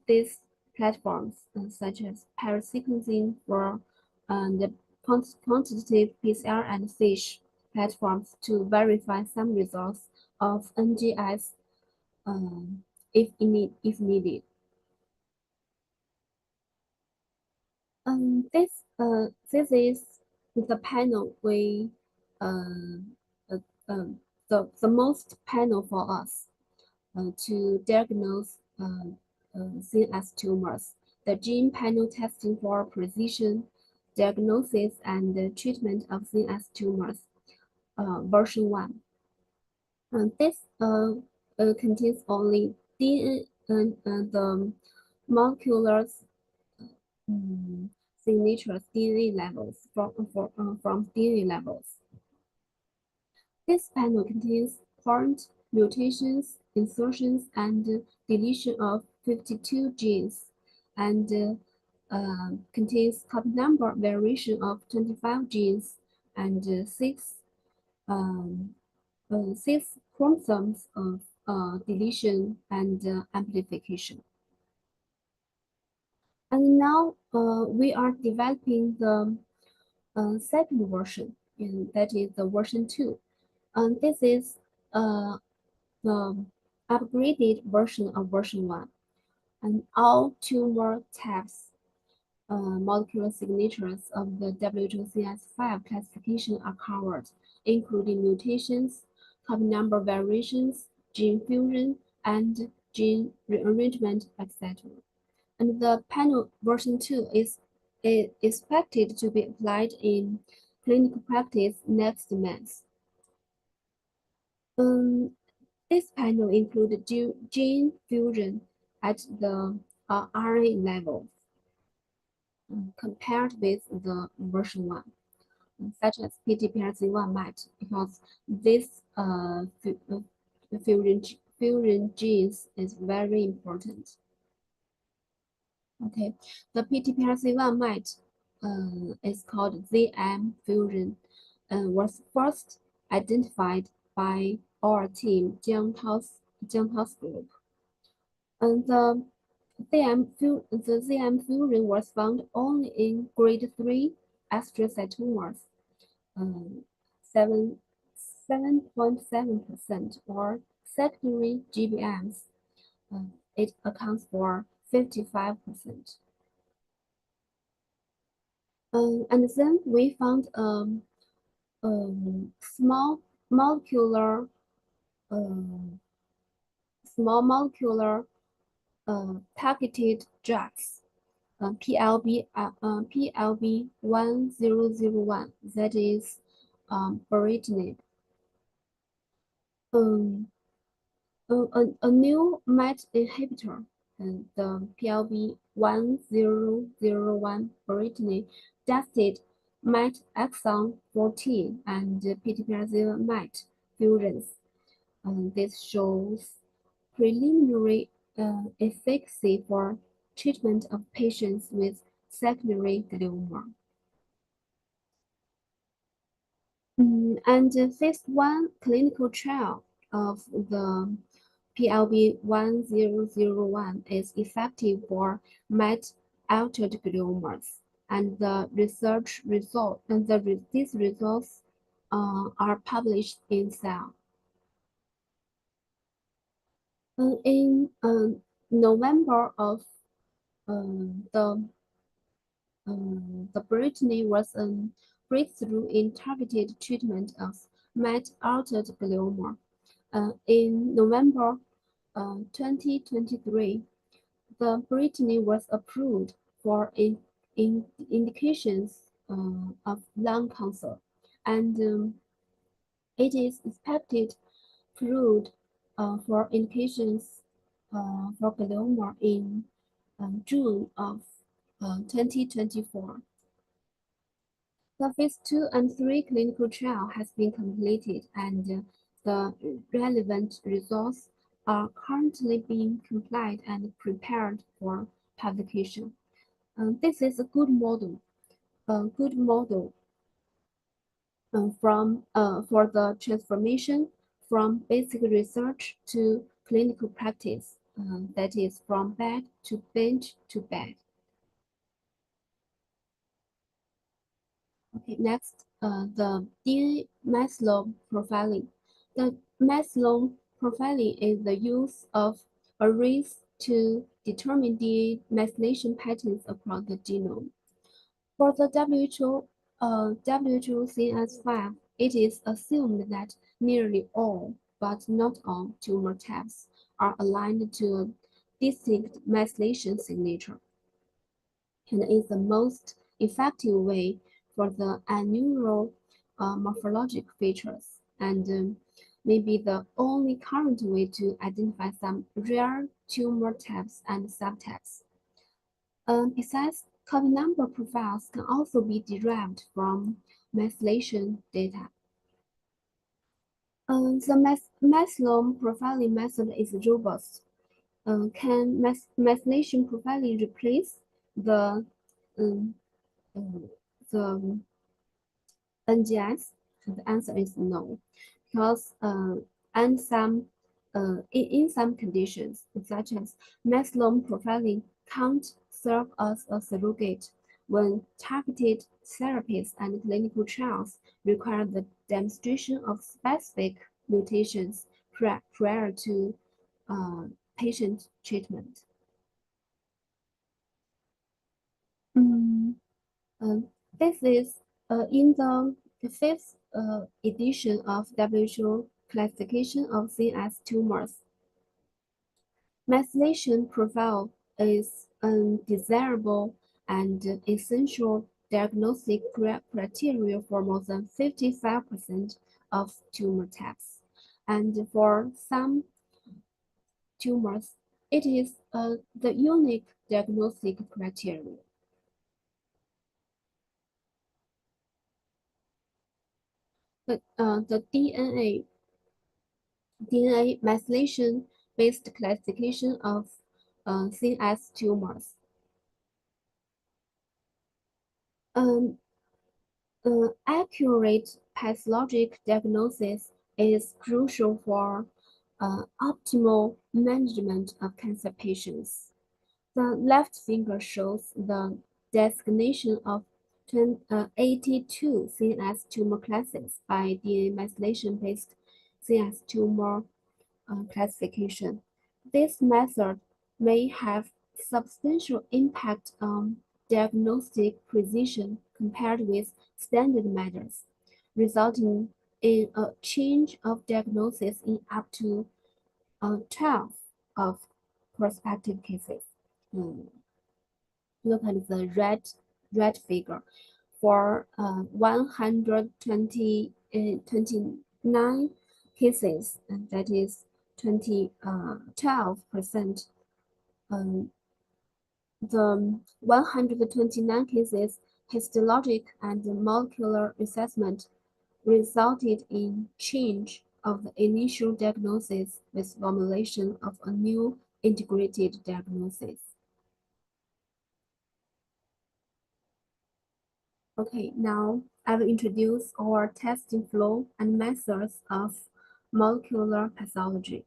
these platforms such as parasequencing for the quantitative PCR and FISH platforms to verify some results of NGS if needed. This is the panel we the most panel for us to diagnose CNS tumors. The gene panel testing for precision diagnosis and treatment of CNS tumors, version 1. This contains only DNA the molecular signatures DNA levels from DNA levels. This panel contains point mutations, insertions, and deletion of 52 genes, and contains copy number variation of 25 genes and six chromosomes of deletion and amplification. And now we are developing the second version, and that is the version 2. And this is the upgraded version of version 1. And all tumor types, molecular signatures of the WHOCS5 classification are covered, including mutations, copy number variations, gene fusion, and gene rearrangement, etc. And the panel version 2 is expected to be applied in clinical practice next month. This panel includes gene fusion at the RNA level, compared with the version 1, such as PTPRC1 might, because this fusion genes is very important. Okay, the PTPRC1 might is called ZM fusion, was first identified by our team, Jiang Tao's group. And the ZM fusion was found only in grade 3 astrocytomas, 7.7%, or secondary GBMs. It accounts for 55%. And then we found small molecular targeted drugs, PLB1001, that is baritinib. A new MET inhibitor, the PLB1001 baritinib, tested MET exon 14 and PTPRC1 MET fusions. This shows preliminary efficacy for treatment of patients with secondary glioma. And the phase 1 clinical trial of the PLB1001 is effective for MET-altered gliomas, and the research result these results are published in Cell. In November of the baritinib was a breakthrough in targeted treatment of MET-altered glioma. In November 2023, the baritinib was approved for indications of lung cancer, and it is expected approved for indications for glioma in June of 2024. The phase 2 and 3 clinical trial has been completed, and the relevant results are currently being compiled and prepared for publication. This is a good model for the transformation from basic research to clinical practice, that is from bed to bench to bed. Okay, next, the DNA Maslow profiling. The Maslow profiling is the use of arrays to determine DNA methylation patterns across the genome. For the WHO CNS5, it is assumed that nearly all, but not all, tumor types are aligned to a distinct methylation signature, and is the most effective way for the unusual morphologic features, and maybe the only current way to identify some rare tumor types and subtypes. Besides, copy number profiles can also be derived from methylation data. The Maslow profiling method is robust. Can methylation profiling replace the um, the NGS? The answer is no, because in some conditions, such as Maslow profiling, can't serve as a surrogate when targeted therapies and clinical trials require the demonstration of specific mutations prior to patient treatment. This is in the fifth edition of WHO classification of CNS tumors. Methylation profile is undesirable and essential diagnostic criteria for more than 55% of tumor types. And for some tumors, it is the unique diagnostic criteria. But the DNA methylation-based classification of CNS tumors. Accurate pathologic diagnosis is crucial for optimal management of cancer patients. The left figure shows the designation of 82 CNS tumor classes by DNA methylation-based CNS tumor classification. This method may have substantial impact on diagnostic precision compared with standard methods, resulting in a change of diagnosis in up to 12 of prospective cases. Look at the red figure. For 129 cases, and that is 12%. The 129 cases histologic and molecular assessment resulted in change of the initial diagnosis with formulation of a new integrated diagnosis. Okay, now I will introduce our testing flow and methods of molecular pathology.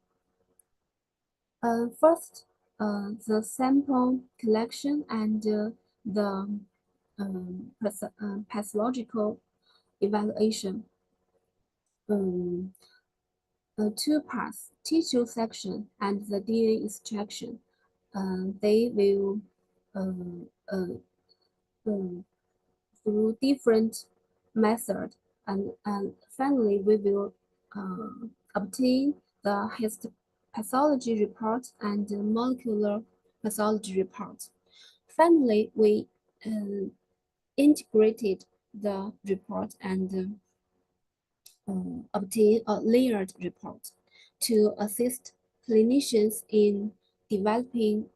First, the sample collection and the pathological evaluation. Two parts, tissue section and the DNA extraction. They will through different methods, and finally we will obtain the histopathology report and the molecular pathology report. Finally, we integrated the report and obtain a layered report to assist clinicians in developing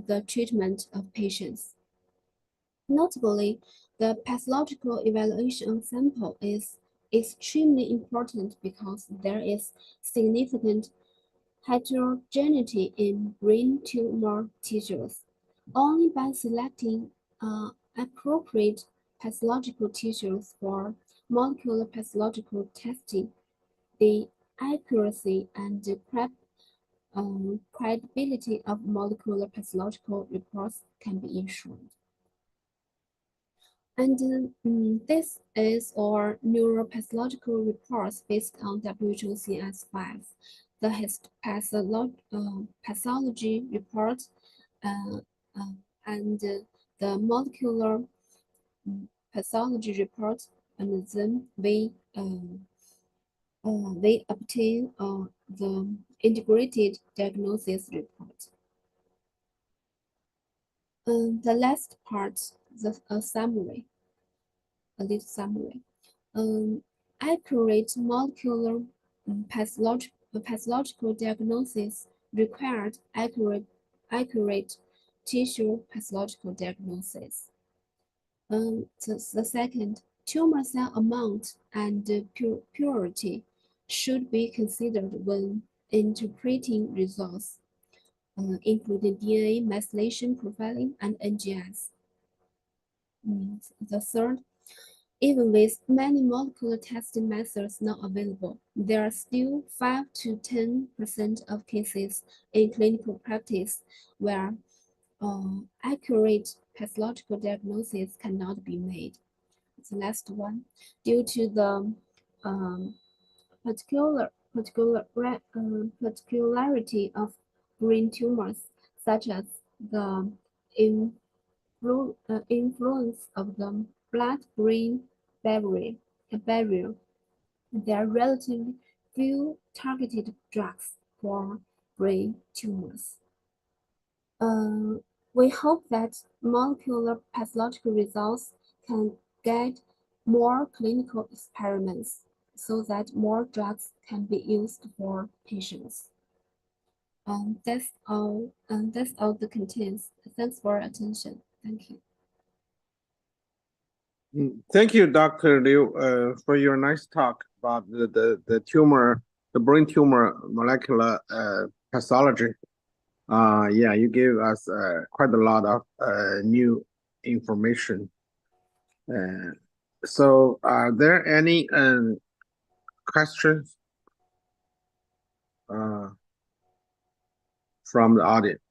the treatment of patients. Notably, the pathological evaluation sample is extremely important because there is significant heterogeneity in brain tumor tissues. Only by selecting appropriate pathological tissues for molecular pathological testing, the accuracy and credibility of molecular pathological reports can be ensured. And this is our neuropathological reports based on WHO CS5. The pathology report and the molecular pathology report, and then they obtain the integrated diagnosis report. The last part, a summary, a little summary. Accurate molecular pathological diagnosis required accurate tissue pathological diagnosis. The second, tumor cell amount and purity should be considered when interpreting results, including DNA methylation profiling and NGS. The third, even with many molecular testing methods now available, there are still 5 to 10% of cases in clinical practice where accurate pathological diagnosis cannot be made. The last one, due to the particularity of brain tumors, such as the influence of the blood-brain barrier, there are relatively few targeted drugs for brain tumors. We hope that molecular pathological results can guide more clinical experiments so that more drugs can be used for patients. That's all the contents. Thanks for your attention. Thank you. Thank you, Dr. Liu, for your nice talk about the tumor, the brain tumor molecular pathology. Yeah, you gave us quite a lot of new information. So are there any questions from the audience?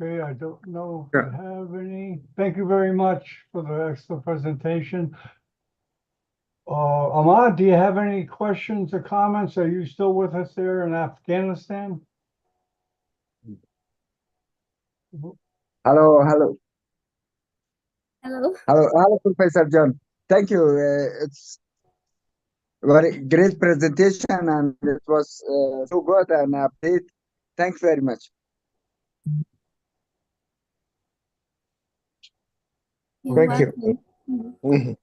Okay, I don't know if Sure. I have any. Thank you very much for the excellent presentation. Ahmad, do you have any questions or comments? Are you still with us there in Afghanistan? Hello, Professor John. Thank you. It's very great presentation, and it was so good and update. Thanks very much. You're Thank you. welcome.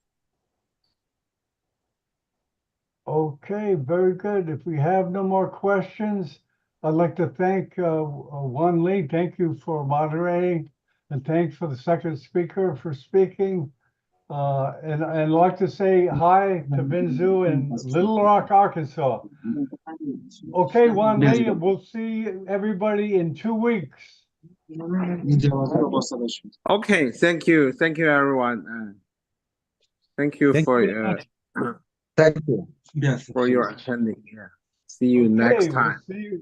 Okay, very good. If we have no more questions, I'd like to thank Wan Li. Thank you for moderating, and thanks for the second speaker for speaking. And I'd like to say hi to Binzu in Little Rock, Arkansas. Okay, Wan Li, we'll see everybody in 2 weeks. Okay, thank you, everyone. Thank you Thank for you very much. Thank you. for your attending. Yeah, see you Okay, next we'll time. see you.